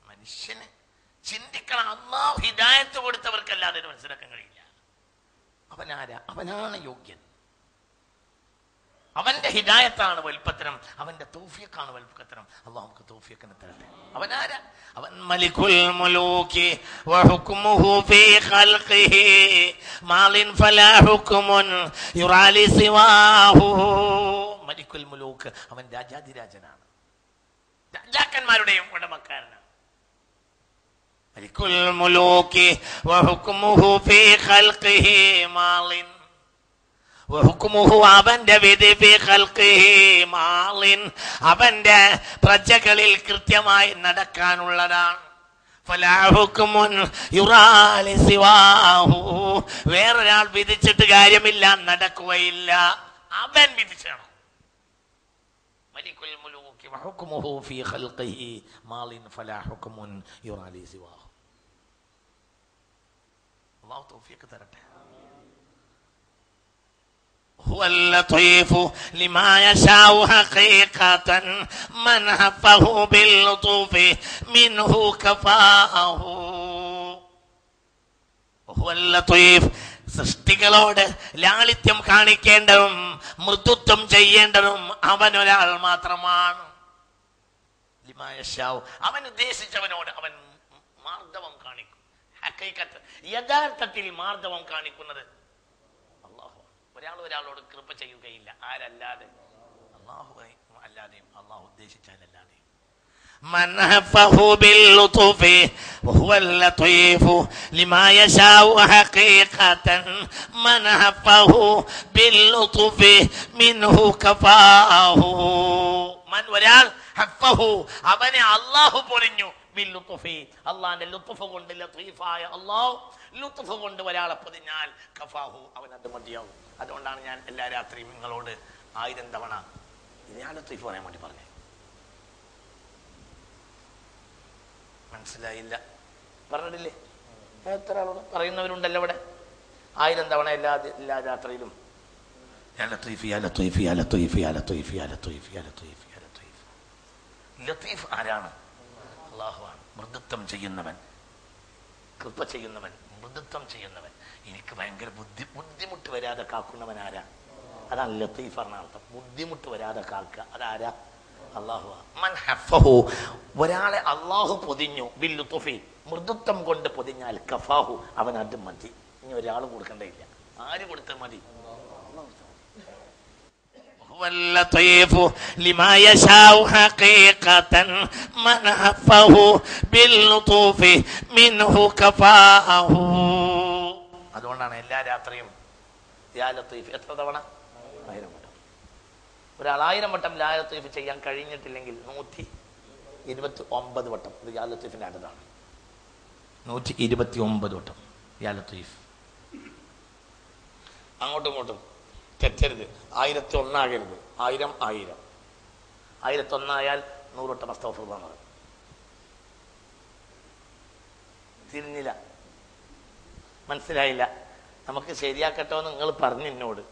മനുഷ്യന് ചിന്തിക്കണം. അല്ലാഹു ഹിദായത്ത് കൊടുത്തവർക്കല്ലാതെ മനസ്സിലാക്കാൻ കഴിയില്ല. അവനാരാ? അവനാണ് യോഗ്യൻ. അവന്റെ ഹിദായത്താണ് വൽപ്പത്തരം, അവന്റെ തൗഫീഖാണ് വൽപ്പത്തരം. അല്ലാഹു നമുക്ക് തൗഫീഖിനെ തരട്ടെ. അവനാരാ? അവൻ മലികുൽ മുലൂകി വഹുക്മുഹു ഫീ ഖൽഖിഹി മാലിൻ ഫലാ ഹുക്മുൻ യുറാലി സിവാഹു. മലികുൽ മുലൂക്, അവൻ രാജാധിരാജനാണ്, രാജാക്കന്മാരുടെയും ഉടമക്കാരനാണ്. മലികുൽ മുലൂകി വഹുക്മുഹു ഫീ ഖൽഖിഹി മാലിൻ, അവന്റെ വിധി ഫീ ഖൽഖിഹി മാലിൻ, അവന്റെ പ്രജകളിൽ കൃത്യമായി നടക്കാനുള്ളതാണ്. ഫലാ ഹുക്മുൻ യുറാലി സിവാഹു, വേറൊരാൾ വിധിച്ചിട്ട് കാര്യമില്ല, നടക്കുകയില്ല. അവൻ വിധിക്കണം. മലികുൽ മുലൂകി വഹുക്മുഹു ഫീ ഖൽഖിഹി മാലിൻ ഫലാ ഹുക്മുൻ യുറാലി സിവാഹു. അല്ലാഹു തൗഫീഖ് തരട്ടെ. هو اللطيف لما يشاء حقيقة من حفه باللطف منه كفاه. هو اللطيف, സൃഷ്ടികളോട് ലാളിത്യം കാണിക്കേണ്ടതും മൃദുത്വം ചെയ്യേണ്ടതും അവനൊരാൾ മാത്രമാണ്. ലിമാ യശാഉ, അവൻ ഉദ്ദേശിച്ചവനോട് അവൻ മാർദ്ദവം കാണിക്കും. ഹഖീഖത്ത്, യഥാർത്ഥത്തിൽ മാർദ്ദവം കാണിക്കുന്നത് ഒരാളോട് കൃപ ചെയ്യുകയില്ല. ആരല്ലാതെ? അല്ലാഹു അല്ലാതെയും, അല്ലാഹു ഉദ്ദേശിച്ചാലല്ലാതെയും. من حفه باللطف وهو اللطيف لما يشاء حقيقة من حفه باللطف منه كفاه من ഒരാൾ ഹഫഹു അവനെ അല്ലാഹു പൊളിഞ്ഞു ബില്ലുത്ഫി അല്ലാഹുവിന്റെ ലുത്ഫ് കൊണ്ട് ലത്തീഫായ അല്ലാഹു ലുത്ഫ് കൊണ്ട് ഒരാളെ പൊതിഞ്ഞാൽ കഫാഹു അവൻ അത് മതിയാവും. അതുകൊണ്ടാണ് ഞാൻ എല്ലാ രാത്രിയും നിങ്ങളോട് 1000 തവണ ഞാൻ ലത്തീഫ് പറയാൻ വേണ്ടി പറഞ്ഞത്. മനസ്സിലായില്ല? പറഞ്ഞിട്ടില്ലേ? എത്ര ആളോട് പറയുന്നവരുണ്ടല്ലോ ഇവിടെ. 1000 തവണ എല്ലാ രാത്രിയിലും ലത്തീഫ് ആരാണ്? അല്ലാഹുവാണ്. മൃദുത്വം ചെയ്യുന്നവൻ, കൃപ ചെയ്യുന്നവൻ, മൃദുത്വം ചെയ്യുന്നവൻ. എനിക്ക് ഭയങ്കര ബുദ്ധിമുട്ട് വരാതെ കാക്കുന്നവൻ ആരാ? അതാണ് ലത്തീഫ് പറഞ്ഞ അർത്ഥം. ബുദ്ധിമുട്ട് വരാതെ കാക്കുക അതാരാ? അല്ലാഹു. മൻ ഹഫഹു ഒരാളെ അല്ലാഹു പൊതിഞ്ഞു ബില്ലുത്ഫി മൃദുത്വം കൊണ്ട് പൊതിഞ്ഞാൽ കഫാഹു അവൻ അത് മതി. ഇനി ഒരാൾ കൊടുക്കേണ്ടയില്ല. ആര് കൊടുത്താൽ മതി? واللطيف لما يشاء حقيقة من حفه باللطف منه كفاءه. അതുകൊണ്ടാണ് എല്ലാ രാത്രിയും യാ ലത്തീഫ് എത്ര തവണ? 1000 വട്ടം. ഒരാൾ 1000 വട്ടം യാ ലത്തീഫ് ചെയ്യാൻ കഴിഞ്ഞിട്ടില്ലെങ്കിൽ 129 വട്ടം. ഇത് യാ ലത്തീഫിന്റെ അടുത്താണ്. 129 വട്ടം യാ ലത്തീഫ്. അങ്ങോട്ടും ഇങ്ങോട്ടും തെറ്റരുത്. 1001 ആകരുത്. 1000 1000 1001 ആയാൽ 100 വട്ടം അസ്തഗ്ഫിറുല്ലാഹ് എന്ന്. തിരിഞ്ഞില്ല? മനസ്സിലായില്ല? നമുക്ക് ശരിയാക്കട്ടോ എന്ന് നിങ്ങൾ പറഞ്ഞു എന്നോട്.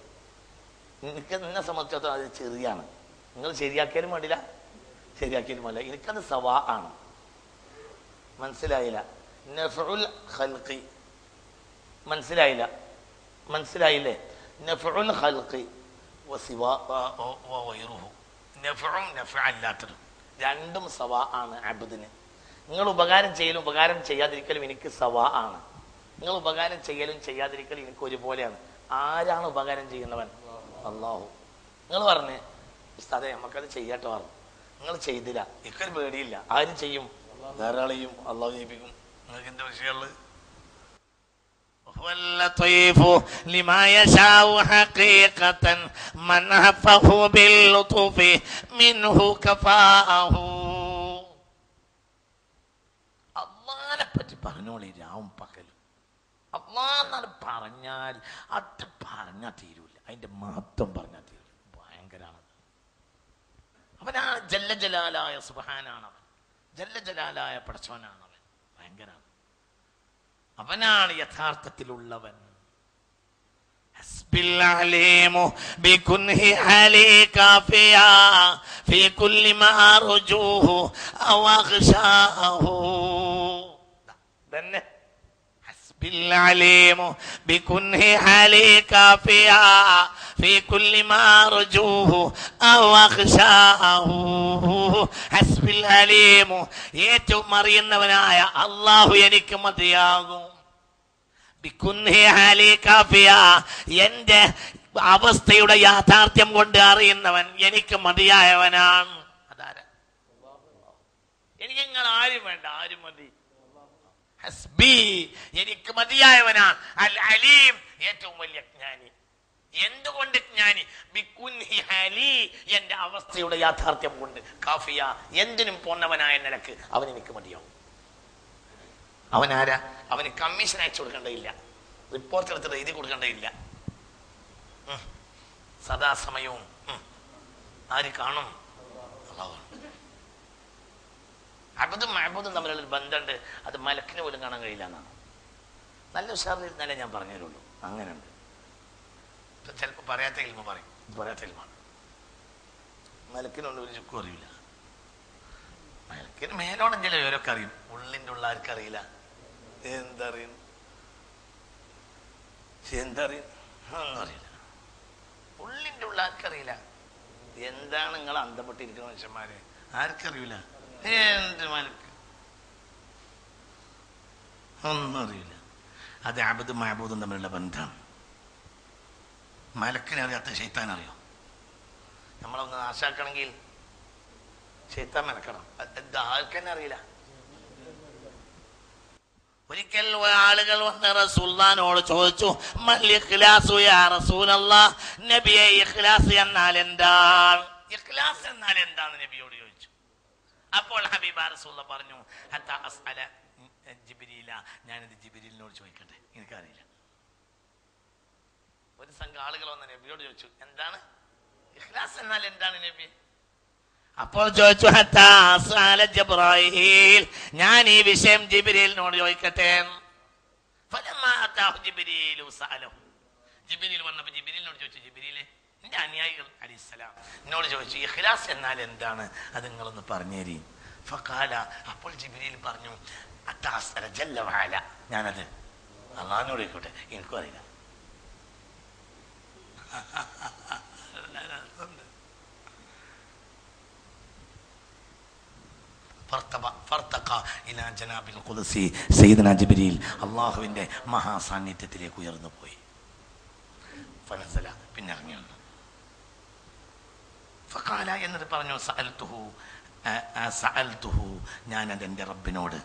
എനിക്ക് നിന്നെ സംബന്ധിച്ചിടത്തോളം അത് ചെറിയാണ്. നിങ്ങൾ ശരിയാക്കിയാലും വേണ്ടില്ല, ശരിയാക്കിയാലും വേണ്ടില്ല. എനിക്കത് സവാ ആണ്. മനസ്സിലായില്ല? നഫ്ഉൽ ഖൽഖി മനസ്സിലായില്ല? മനസ്സിലായില്ലേ? നഫ്ഉൽ ഖൽഖി വസിവാ വഗൈറുഹു. നഫ്ഉം നഫ്അല്ലാത്തതും രണ്ടും സവാ ആണ് അബ്ദിന്. നിങ്ങൾ ഉപകാരം ചെയ്യലും ഉപകാരം ചെയ്യാതിരിക്കലും എനിക്ക് സവാ ആണ്. നിങ്ങൾ ഉപകാരം ചെയ്യലും ചെയ്യാതിരിക്കലും എനിക്ക് ഒരുപോലെയാണ്. ആരാണ് ഉപകാരം ചെയ്യുന്നവൻ? അല്ലാഹു. നിങ്ങൾ പറഞ്ഞേ ഉസ്താദേ നമുക്കത് ചെയ്യട്ടോ പറഞ്ഞു. നിങ്ങൾ ചെയ്തില്ല. എനിക്കൊരു പേടിയില്ല. ആരും ചെയ്യും? വേറെ ആളെയും അല്ലാഹു ചെയ്യിപ്പിക്കും. നിങ്ങൾക്ക് എന്താ വിഷയമുള്ളത്? واللطيف لما يشاء حقيقة من حفه باللطف منه كفاءه. അല്ലാഹനെ പറ്റി പറഞ്ഞോളി രാവും പകലും. അല്ലാഹ് പറഞ്ഞാൽ അത് പറഞ്ഞാൽ തീരൂല. അതിന്റെ മഹത്വം പറഞ്ഞാൽ തീരൂല. ഭയങ്കരാണ്. അവനാണ് ജല്ല ജലാലായ സുബ്ഹാനാണ്. അവൻ ജല്ല ജലാലായ പടച്ചവനാണ്. അവൻ ഭയങ്കരാണ്. അവനാണ് യഥാർത്ഥത്തിലുള്ളവൻ. ഹസ്ബിൽ അലീമു ബികുൻഹി അലി കാഫിയാ ഫീ കുല്ലി മാ അർജൂഹു ഔ അഖ്ശാഹു. തന്നെ ഹസ്ബിൽ അലീമു ബികുൻഹി അലി കാഫിയാ ഫീ കുല്ലി മാ അർജൂഹു ഔ അഖ്ശാഹു. ഹസ്ബിൽ അലീമു ഏറ്റവും അറിയുന്നവനായ അല്ലാഹു എനിക്ക് മതിയാകും. ബികുൻഹി അലി കാഫിയ എന്റെ അവസ്ഥയുടെ യാഥാർത്ഥ്യം കൊണ്ട് അറിയുന്നവൻ എനിക്ക് മതിയായവനാണ്. അതാരാ? എനിക്ക് നിങ്ങൾ ആരും വേണ്ട, ആരും മതി. ഹസ്ബി എനിക്ക് മതിയായവനാണ്. അൽ അലീം ഏറ്റവും വലിയ ജ്ഞാനി. എന്തുകൊണ്ട് ജ്ഞാനി? ബികുൻഹി അലി എന്റെ അവസ്ഥയുടെ യാഥാർത്ഥ്യം കൊണ്ട്. കാഫിയ എന്തിനും പോന്നവനായ നിലക്ക് അവൻ എനിക്ക് മതിയാവും. അവനാരാ? അവന് കമ്മീഷൻ അയച്ചു കൊടുക്കേണ്ടതില്ല, റിപ്പോർട്ട് എടുത്തിട്ട് എഴുതി കൊടുക്കേണ്ടതില്ല. സദാസമയവും ആര് കാണും? അബദും മഅബൂദും തമ്മിലുള്ള ബന്ധമുണ്ട്. അത് മലക്കിന് പോലും കാണാൻ കഴിയില്ല എന്നാണ്. നല്ല ഉഷാറിലിരുന്നാലേ ഞാൻ പറഞ്ഞു തരുള്ളൂ. അങ്ങനെയുണ്ട്. ചിലപ്പോൾ പറയാത്ത ഇൽമ പറയും. പറയാത്ത ഇൽമാണ്. മലക്കിനൊന്നും ഒരു ചുക്കും അറിയില്ല. മലക്കിന് മേലോണം ചില വിവരമൊക്കെ അറിയും. ഉള്ളിൻ്റെ ഉള്ള ആർക്കറിയില്ല. എന്തറിയും? എന്തറിയും? ഒന്നും അറിയില്ല. ഉള്ളിൻ്റെ ഉള്ള ആർക്കറിയില്ല. എന്താണ് നിങ്ങൾ അന്തപ്പെട്ടിരിക്കുന്ന മനുഷ്യന്മാരെ? ആർക്കറിയില്ല. എന്ത് മലക്ക്? ഒന്നും അറിയില്ല. അത് അബദും മഅബൂദും തമ്മിലുള്ള ബന്ധമാണ്. മലക്കിനെ അറിയാത്ത ശൈത്താൻ അറിയോ? നമ്മളൊന്ന് നാശാക്കണമെങ്കിൽ ശൈത്താൻ മെനക്കണം. ആർക്കെന്നെ അറിയില്ല. ഒരിക്കൽ ആളുകൾ വന്ന് റസൂലുള്ളാഹിനോട് ചോദിച്ചു, മൽ ഇഖ്ലാസു യാ റസൂലല്ലാഹ്, നബിയെ ഇഖ്ലാസ് എന്നാൽ എന്താണ്? ഇഖ്ലാസ് എന്നാൽ എന്താണ് നബിയോട് ചോദിച്ചു. അപ്പോൾ ഹബീബ് റസൂലുള്ളാഹി പറഞ്ഞു, ഹത്താ അസ്അല ജിബ്രീല, ഞാനിത് ജിബ്രീലിനോട് ചോദിക്കട്ടെ, എനിക്കറിയില്ല. ഒരു സംഘം ആളുകൾ വന്ന നബിയോട് ചോദിച്ചു, എന്താണ് ഇഖ്ലാസ് എന്നാൽ എന്താണ് നബി? അപ്പോൾ ചോദിച്ചു, ഹത്താ അസ്അല ജിബ്രീൽ, ഞാൻ ഈ വിഷയം ജിബ്രീലിനോട് ചോദിക്കട്ടെ. ഫലമ്മാ അതാഹു ജിബ്രീലു സഅലഹു, ജിബ്രീൽ വന്നപ്പോൾ ജിബ്രീലിനോട് ചോദിച്ചു, ജിബ്രീലേ, എന്റെ അനുയായികൾ അലൈഹിസ്സലാം എന്നോട് ചോദിച്ചു, ഇഖ്ലാസ് എന്നാൽ എന്താണ്, അത് നിങ്ങളൊന്ന് പറഞ്ഞേരി. ഫഖാല, അപ്പോൾ ജിബ്രീൽ പറഞ്ഞു, ഹത്താ അസ്അല ജല്ല വഅല, ഞാനത് അല്ലാഹുവിനോട് ചോദിക്കട്ടെ, എനിക്കും അറിയില്ല. അള്ളാഹുവിന്റെ മഹാസാന്നിധ്യത്തിലേക്ക് ഉയർന്നു പോയി. പിന്നെ ഇറങ്ങി വന്നു. ഫഖാല, എന്നിട്ട് പറഞ്ഞു, സഅൽതുഹു, ഞാനത് എൻ്റെ റബ്ബിനോട്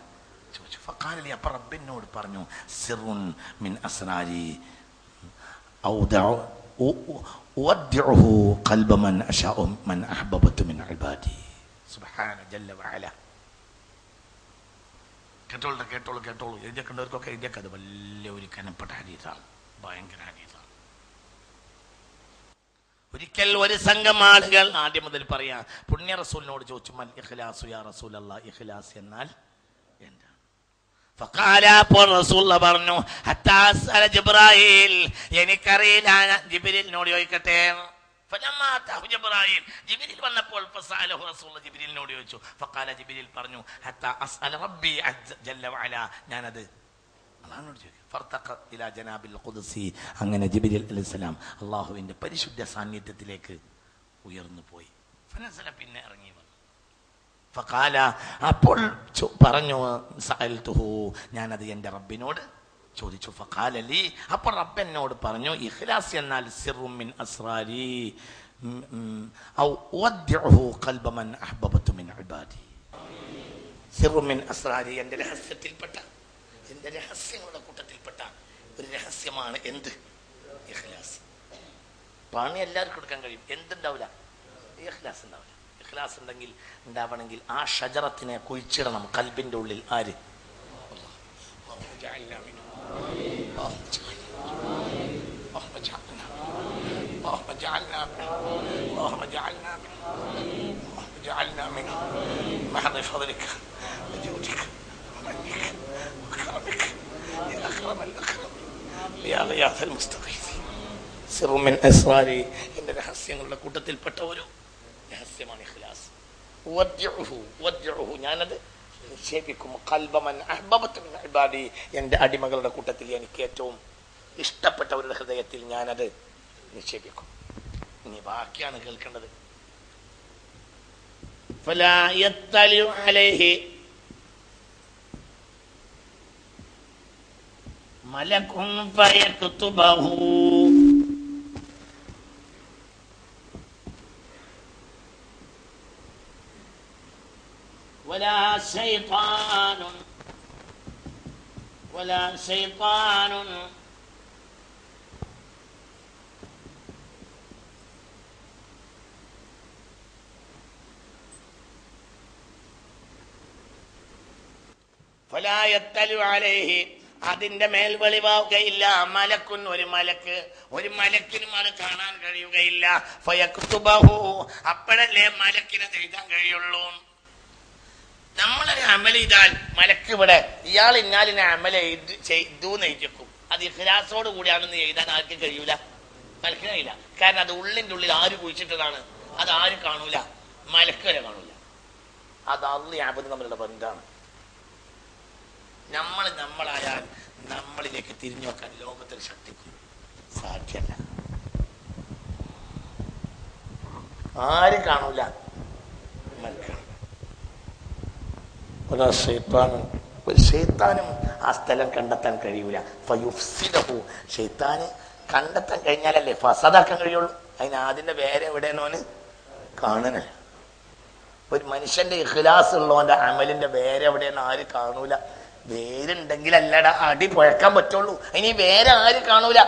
ചോദിച്ചു. ഫഖാല ലി, അപ്പോൾ റബ്ബിനോട് പറഞ്ഞു, സിറുൻ മിൻ അസ്റാരി ഉവദ്ദിഉഹു ഖൽബ മൻ അശാഉ മൻ അഹ്ബബതു മിൻ ഇബാദി. സുബ്ഹാന ജല്ല വഅല. കേട്ടോളൂ. എഴുതിയേക്കേണ്ടവർക്കൊക്കെ എഴുതിയേക്ക. അത് വലിയ ഒരു കനപ്പെട്ട ഹദീസാണ്, ഭയങ്കര ഹദീസാണ്. ഒരിക്കൽ ഒരു സംഘം ആളുകൾ ആദ്യം മുതൽ പറയാ പുണ്യ റസൂലിനോട് ചോദിച്ചു, മൽ ഇഖ്ലാസു യാ റസൂലല്ലാഹ്, ഇഖ്ലാസ് എന്നാൽ എന്താണ്? ഫഖാല, അപ്പോൾ റസൂലുള്ളാഹി പറഞ്ഞു, ഹത്താ അസ്അല ജിബ്രീൽ, എനിക്കറിയില്ല, ജിബ്രീലിനോട് ചോദിക്കട്ടെ. ഫലമ്മാ അതാഹു ജിബ്രീൽ, ജിബ്രീൽ വന്നപ്പോൾ ഫസഅലഹു റസൂലുള്ളാഹി, ജിബ്രീലിനോട് ചോദിച്ചു. ഫഖാല, ജിബ്രീൽ പറഞ്ഞു, ഹത്താ അസ്അല റബ്ബി ജല്ല വഅല, ഞാനത് അല്ലാഹുവിനോട് ചോദിക്കും. ഫർതഖ ഇലാ ജനാബിൽ ഖുദ്സി, അങ്ങനെ ജിബ്രീൽ അലൈഹിസ്സലാം അല്ലാഹുവിന്റെ പരിശുദ്ധ സാന്നിധ്യത്തിലേക്ക് ഉയർന്നു പോയി. ഫനസല, പിന്നെ ഇറങ്ങി വന്നു. ഫഖാല, അപ്പോൾ പറഞ്ഞു, സഅൽതുഹു, ഞാനത് എൻ്റെ റബ്ബിനോട് ചോദിച്ചു. ഫഖാല ലി, അപ്പോൾ റബ്ബ് എന്നോട് പറഞ്ഞു, ഇഖ്ലാസ് എന്നാൽ സിറും മിൻ അസ്റാരി ഔ ഉവദ്ദിഉഹു ഖൽബ മൻ അഹ്ബബതു മിൻ ഇബാദി. സിറും മിൻ അസ്റാരി, എൻ്റെ രഹസ്യത്തിൽപ്പെട്ട, എൻ്റെ രഹസ്യങ്ങളുടെ കൂട്ടത്തിൽപ്പെട്ട ഒരു രഹസ്യമാണ് എന്ത്? ഇഖ്ലാസ്. പണി എല്ലാവർക്കും കൊടുക്കാൻ കഴിയും, എന്തുണ്ടാവില്ല, ഇഖ്ലാസ് ഉണ്ടാവില്ല. ഇഖ്ലാസ് ഉണ്ടെങ്കിൽ ഉണ്ടാവണമെങ്കിൽ ആ ഷജറത്തിനെ കുഴിച്ചിടണം കൽബിന്റെ ഉള്ളിൽ. ആര്? എന്റെ രഹസ്യങ്ങളുടെ കൂട്ടത്തിൽപ്പെട്ട ഒരു രഹസ്യമാണ് ഇഖ്ലാസ്. ഞാനത് നിക്ഷേപിക്കും. എന്റെ അടിമകളുടെ കൂട്ടത്തിൽ എനിക്ക് ഏറ്റവും ഇഷ്ടപ്പെട്ടവരുടെ ഹൃദയത്തിൽ ഞാനത് നിക്ഷേപിക്കും. ഇനി ബാക്കിയാണ് കേൾക്കേണ്ടത്. മലകുൻ ഫയക്തുബഹു ولا شيطان فلا يطلع عليه, അതിന്റെ മേൽ വെളിവാവുകയില്ല. മലക്കുൻ, ഒരു മലക്കിനും അത് കാണാൻ കഴിയുകയില്ല. ഫയക്തുബഹു, അപ്പോഴല്ലേ മലക്കിന് എഴുതാൻ കഴിയുള്ളൂ. നമ്മളൊരു അമൽ ചെയ്താൽ മലക്ക് ഇവിടെ ഇയാൾ ഇന്നാലിനെ അമൽ ചെയ്തു എഴുതിക്കും. അത് ഇഖ്ലാസോട് കൂടിയാണെന്ന് എഴുതാൻ ആർക്കും കഴിയൂല, മലക്കിന് കഴിയില്ല. കാരണം അത് ഉള്ളിന്റെ ഉള്ളിൽ ആര് കുഴിച്ചിട്ടതാണ്, അത് ആരും കാണൂല, മലക്ക് വരെ കാണൂല. അത് അള്ളി അബദ് നമ്മളുടെ ബന്ധമാണ്. നമ്മളായാൽ നമ്മളിലേക്ക് തിരിഞ്ഞു നോക്കാൻ ലോകത്തിൽ ശക്തിക്കും സാധ്യമല്ല, ആരും കാണൂല, മലക്കാണ്. ഒരു ശൈത്താനും ആ സ്ഥലം കണ്ടെത്താൻ കഴിയൂല. ഫയുഫ്സിദഹു, ശൈത്താന് കണ്ടെത്താൻ കഴിഞ്ഞാലല്ലേ ഫസദാക്കാൻ കഴിയുള്ളൂ. അതിന് അതിന്റെ വേറെ എവിടെയെന്നോന് കാണണല്ല. ഒരു മനുഷ്യന്റെ ഇഖ്ലാസ് ഉള്ളവന്റെ അമലിന്റെ വേറെ എവിടെയെന്ന് ആര് കാണൂല. വേരുണ്ടെങ്കിലല്ലടാ അടി പുഴക്കാൻ പറ്റുള്ളൂ. ഇനി വേറെ ആര് കാണൂല,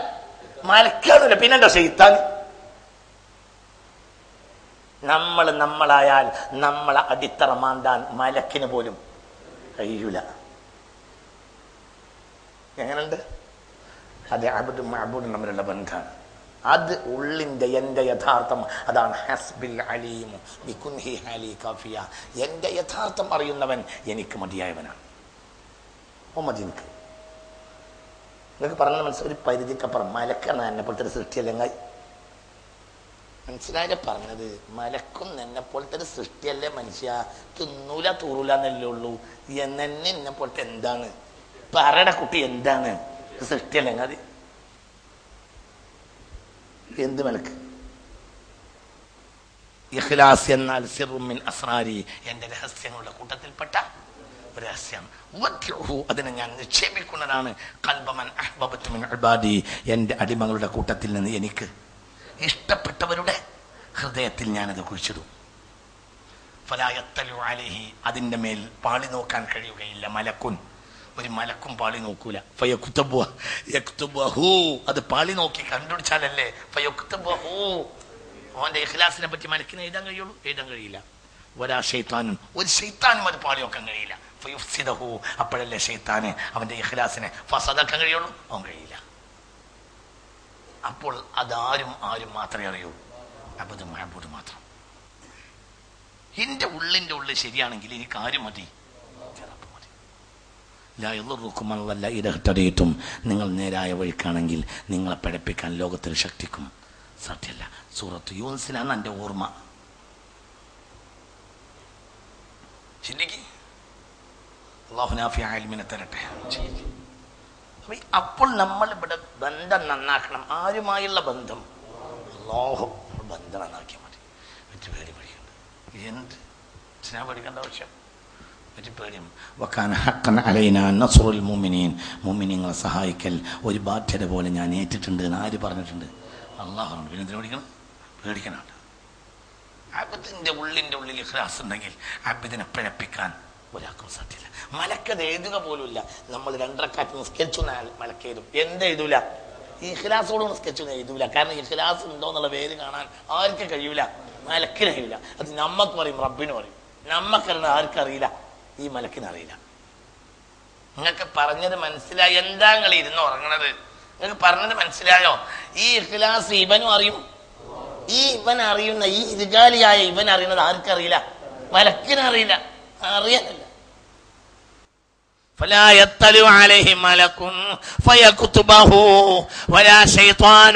മലക്കാണൂല, പിന്നെന്താ ശൈത്താൻ. നമ്മളായാൽ നമ്മളെ അടിത്തറ മാന്താൻ മലക്കിന് പോലും കഴിയൂല. എങ്ങനെയുണ്ട്? അത് അബ്ദും മഅബൂദും തമ്മിലുള്ള ബന്ധമാണ്. അത് ഉള്ളിന്റെ എന്റെ യഥാർത്ഥം. അതാണ് ഹസ്ബിൽ അലീം ബികുൻഹി ഹാലി കാഫിയ. എന്റെ യഥാർത്ഥം അറിയുന്നവൻ എനിക്ക് മതിയായവനാണ്. ഓ മതി എനിക്ക്. നിങ്ങൾക്ക് പറഞ്ഞാൽ മനസ്സിലായി. ഒരു പരിധിക്കപ്പുറം മലക്കാണ് എന്നെപ്പോലത്തെ ഒരു സൃഷ്ടിയല്ലെങ്കിൽ മനസ്സിലായ പറഞ്ഞത്. മലക്കും എന്നെ പോലത്തെ ഒരു സൃഷ്ടിയല്ലേ മനുഷ്യ. തിന്നൂല തൂറൂല എന്നല്ലേ ഉള്ളൂ. എന്നെ പോലത്തെ എന്താണ് പറയുടെ കുട്ടി? എന്താണ് സൃഷ്ടിയല്ലെങ്കിൽ അത് എന്ത് മലക്ക്? ഇഖ്ലാസ് എന്നാൽ സിറും മിൻ അസ്റാരി, എന്റെ രഹസ്യങ്ങളുടെ കൂട്ടത്തിൽപ്പെട്ട ഒരു രഹസ്യം. അതിനെ ഞാൻ നിക്ഷേപിക്കുന്നതാണ്. ഖൽബമൻ അഹ്ബബ്തു മിൻ ഇബാദി, എന്റെ അടിമകളുടെ കൂട്ടത്തിൽ നിന്ന് എനിക്ക് ഇഷ്ടപ്പെട്ടവരുടെ ഹൃദയത്തിൽ ഞാനത് കുഴിച്ചിടും. ഫലാ യത്തലു അലൈഹി, അതിൻ്റെ മേൽ പാളി നോക്കാൻ കഴിയുകയില്ല. മലക്കുൻ, ഒരു മലക്കും പാളി നോക്കൂല. ഫയക്തുബഹു, അത് പാളി നോക്കി കണ്ടുപിടിച്ചാലല്ലേ ഫയക്തുബഹു. അവന്റെ ഇഖ്ലാസിനെ പറ്റി മലക്കിനെ എഴുതാൻ കഴിയുള്ളൂ? എഴുതാൻ കഴിയില്ല. വലാ ശൈത്താനും, ഒരു ശൈത്താനും അത് പാളി നോക്കാൻ കഴിയില്ല. ഫയുഫ്സിദഹു, അപ്പോഴല്ലേ ശൈത്താന് അവന്റെ ഇഖ്ലാസിനെ ഫസദാക്കാൻ കഴിയുള്ളൂ? അവൻ കഴിയില്ല. അപ്പോൾ അതാരും മാത്രമേ അറിയൂ, അബ്ദും മഅബൂദും മാത്രം. എന്റെ ഉള്ളിന്റെ ഉള്ളിൽ ശരിയാണെങ്കിൽ എനിക്ക് ആരും മതി, ഇടഹ്തടയിട്ടും. നിങ്ങൾ നേരായ വഴിക്കാണെങ്കിൽ നിങ്ങളെ പഠിപ്പിക്കാൻ ലോകത്തിന് ശക്തിക്കും സാധ്യമല്ല. സൂറത്ത് യൂനുസിലാണ് എൻ്റെ ഓർമ്മ. ചിന്തിക്ക്. അല്ലാഹു നാഫിയ ഇൽമിനെ തരട്ടെ. അപ്പോൾ നമ്മൾ ഇവിടെ ബന്ധം നന്നാക്കണം. ആരുമായുള്ള ബന്ധം? അല്ലാഹു ബന്ധം നന്നാക്കിയാൽ മതി. ഒരു പേടി പഠിക്കണ്ട. എന്ത് പഠിക്കേണ്ട ആവശ്യം? മുഅ്മിനീങ്ങളെ സഹായിക്കൽ ഒരു ബാധ്യത പോലെ ഞാൻ ഏറ്റിട്ടുണ്ട് എന്ന് ആര് പറഞ്ഞിട്ടുണ്ട്? അല്ലാഹു പറഞ്ഞു. പിന്നെ എന്തിനു പഠിക്കണം? പേടിക്കണുണ്ട്. അബ്ദിന്റെ ഉള്ളിൻ്റെ ഉള്ളിൽ ഇഖ്ലാസ് ഉണ്ടെങ്കിൽ അബ്ദിനെ പിഴപ്പിക്കാൻ ഒരാൾക്കും സാധ്യല്ല. മലക്കത് എഴുതുക പോലുമില്ല. നമ്മൾ 2 റക്അത്ത് നിസ്കരിച്ചു മലക്കെഴുതും. എന്തെഴുതൂല? ഈ ഇഖ്ലാസോട് നിസ്കരിച്ചു എഴുതൂല. കാരണം ഇഖ്ലാസ് ഉണ്ടോ എന്നുള്ള പേര് കാണാൻ ആർക്കും കഴിയൂല, മലക്കിന് കഴിയൂല. അത് നമ്മക്ക് പറയും, റബ്ബിന് പറയും. നമ്മക്കറിയുന്ന ആർക്കറിയില്ല, ഈ മലക്കിനറിയില്ല. നിങ്ങൾക്ക് പറഞ്ഞത് മനസ്സിലായി? എന്താ നിങ്ങൾ ഇരുന്ന് ഉറങ്ങണത്? നിങ്ങൾക്ക് പറഞ്ഞത് മനസ്സിലായോ? ഈ ഇഖ്ലാസ് ഇവനും അറിയും. ഈ ഇവൻ അറിയുന്ന, ഈ ഇരുകാലിയായ ഇവൻ അറിയുന്നത് ആർക്കറിയില്ല, മലക്കിനറിയില്ല. അറിയാനല്ല. فلا يطلع عليه ملك فيكتبه ولا شيطان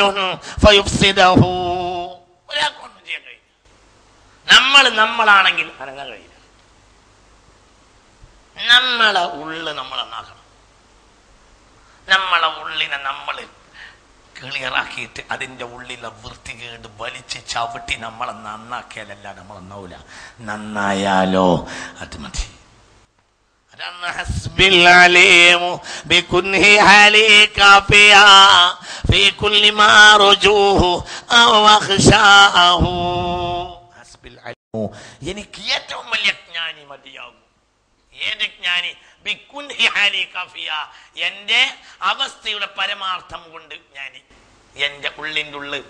فيفسده. നമ്മളാണെങ്കിൽ അനങ്ങാൻ കഴിയില്ല. നമ്മളെ ഉള്ളു നമ്മൾ നന്നാക്കണം. നമ്മളെ ഉള്ളിനെ നമ്മൾ ക്ലിയറാക്കിയിട്ട് അതിൻ്റെ ഉള്ളിലെ വൃത്തികേട് വലിച്ച് ചവിട്ടി നമ്മളെ നന്നാക്കിയാലല്ല നമ്മൾ നന്നാവൂല. നന്നായാലോ അത് മതി. ഹസ്ബിൽ അലീം ബികുൻഹി ഹാലി കാഫിയ ഫീ കുല്ലി മാ റജൂഹു ഔ അഖ്ശാഹു. ഹസ്ബിൽ അലീം, എനിക്ക് ഏറ്റവും വലിയ ജ്ഞാനി മതിയാകും. ഏത് ജ്ഞാനി? ബികുൻഹി ഹാലി കാഫിയ, എൻ്റെ അവസ്ഥയുടെ പരമാർത്ഥം കൊണ്ട് ജ്ഞാനി. എൻ്റെ ഉള്ളിൻ്റെ ഉള്ളിൽ